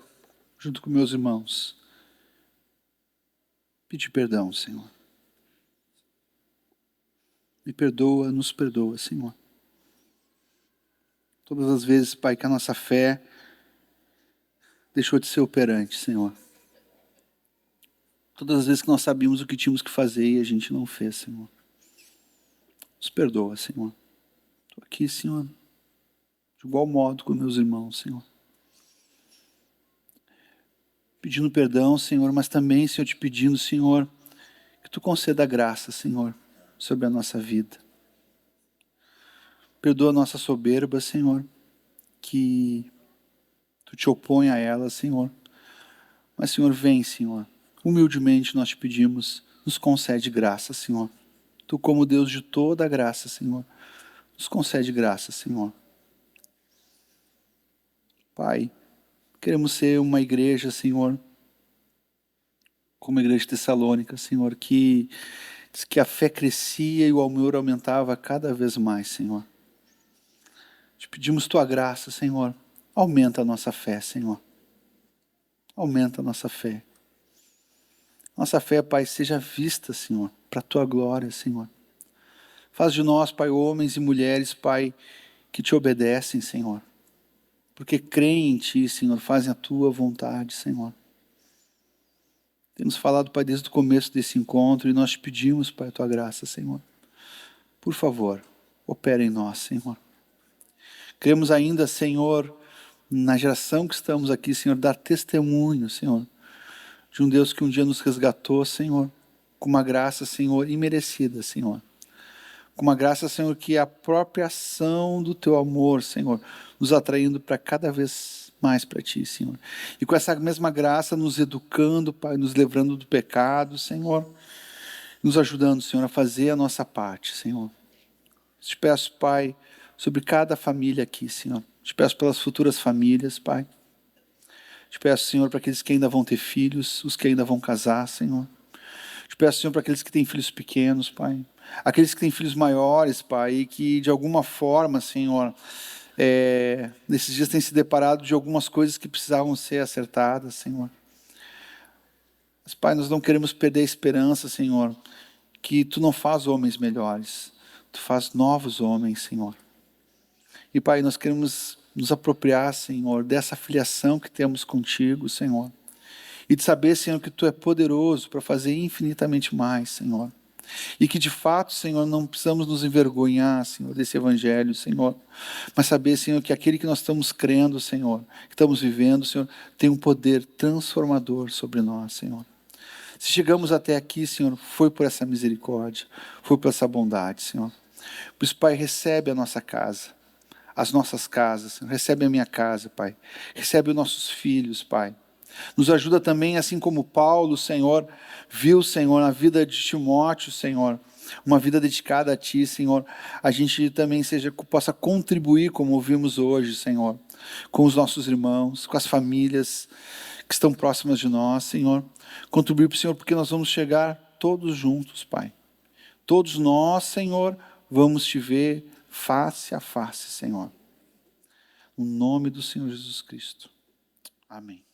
junto com meus irmãos, pedir perdão, Senhor. Me perdoa, nos perdoa, Senhor. Todas as vezes, Pai, que a nossa fé deixou de ser operante, Senhor. Todas as vezes que nós sabíamos o que tínhamos que fazer e a gente não fez, Senhor. Nos perdoa, Senhor. Estou aqui, Senhor, de igual modo com meus irmãos, Senhor. Pedindo perdão, Senhor, mas também, Senhor, te pedindo, Senhor, que Tu conceda graça, Senhor, sobre a nossa vida. Perdoa a nossa soberba, Senhor, que Tu te opõe a ela, Senhor. Mas, Senhor, vem, Senhor. Humildemente nós te pedimos, nos concede graça, Senhor. Tu, como Deus de toda a graça, Senhor, nos concede graça, Senhor. Pai, queremos ser uma igreja, Senhor, como a igreja de Tessalônica, Senhor, que a fé crescia e o amor aumentava cada vez mais, Senhor. Te pedimos tua graça, Senhor. Aumenta a nossa fé, Senhor. Aumenta a nossa fé. Nossa fé, Pai, seja vista, Senhor, para a tua glória, Senhor. Faz de nós, Pai, homens e mulheres, Pai, que te obedecem, Senhor. Porque creem em Ti, Senhor, fazem a Tua vontade, Senhor. Temos falado, Pai, desde o começo desse encontro e nós te pedimos, Pai, a Tua graça, Senhor. Por favor, opera em nós, Senhor. Queremos ainda, Senhor, na geração que estamos aqui, Senhor, dar testemunho, Senhor, de um Deus que um dia nos resgatou, Senhor, com uma graça, Senhor, imerecida, Senhor. Com uma graça, Senhor, que é a própria ação do Teu amor, Senhor, nos atraindo para cada vez mais para Ti, Senhor. E com essa mesma graça nos educando, Pai, nos livrando do pecado, Senhor, nos ajudando, Senhor, a fazer a nossa parte, Senhor. Te peço, Pai, sobre cada família aqui, Senhor. Te peço pelas futuras famílias, Pai. Te peço, Senhor, para aqueles que ainda vão ter filhos, os que ainda vão casar, Senhor. Te peço, Senhor, para aqueles que têm filhos pequenos, Pai. Aqueles que têm filhos maiores, Pai, e que de alguma forma, Senhor, nesses dias têm se deparado de algumas coisas que precisavam ser acertadas, Senhor. Mas, Pai, nós não queremos perder a esperança, Senhor, que Tu não faz homens melhores, Tu faz novos homens, Senhor. E, Pai, nós queremos nos apropriar, Senhor, dessa filiação que temos contigo, Senhor. E de saber, Senhor, que Tu é poderoso para fazer infinitamente mais, Senhor. E que de fato, Senhor, não precisamos nos envergonhar, Senhor, desse evangelho, Senhor. Mas saber, Senhor, que aquele que nós estamos crendo, Senhor, que estamos vivendo, Senhor, tem um poder transformador sobre nós, Senhor. Se chegamos até aqui, Senhor, foi por essa misericórdia, foi por essa bondade, Senhor. Por isso, Pai, recebe a nossa casa, as nossas casas, Senhor. Recebe a minha casa, Pai. Recebe os nossos filhos, Pai. Nos ajuda também, assim como Paulo, Senhor, viu, Senhor, na vida de Timóteo, Senhor, uma vida dedicada a Ti, Senhor, a gente também possa contribuir, como ouvimos hoje, Senhor, com os nossos irmãos, com as famílias que estão próximas de nós, Senhor. Contribuir para o Senhor, porque nós vamos chegar todos juntos, Pai. Todos nós, Senhor, vamos Te ver face a face, Senhor. No nome do Senhor Jesus Cristo. Amém.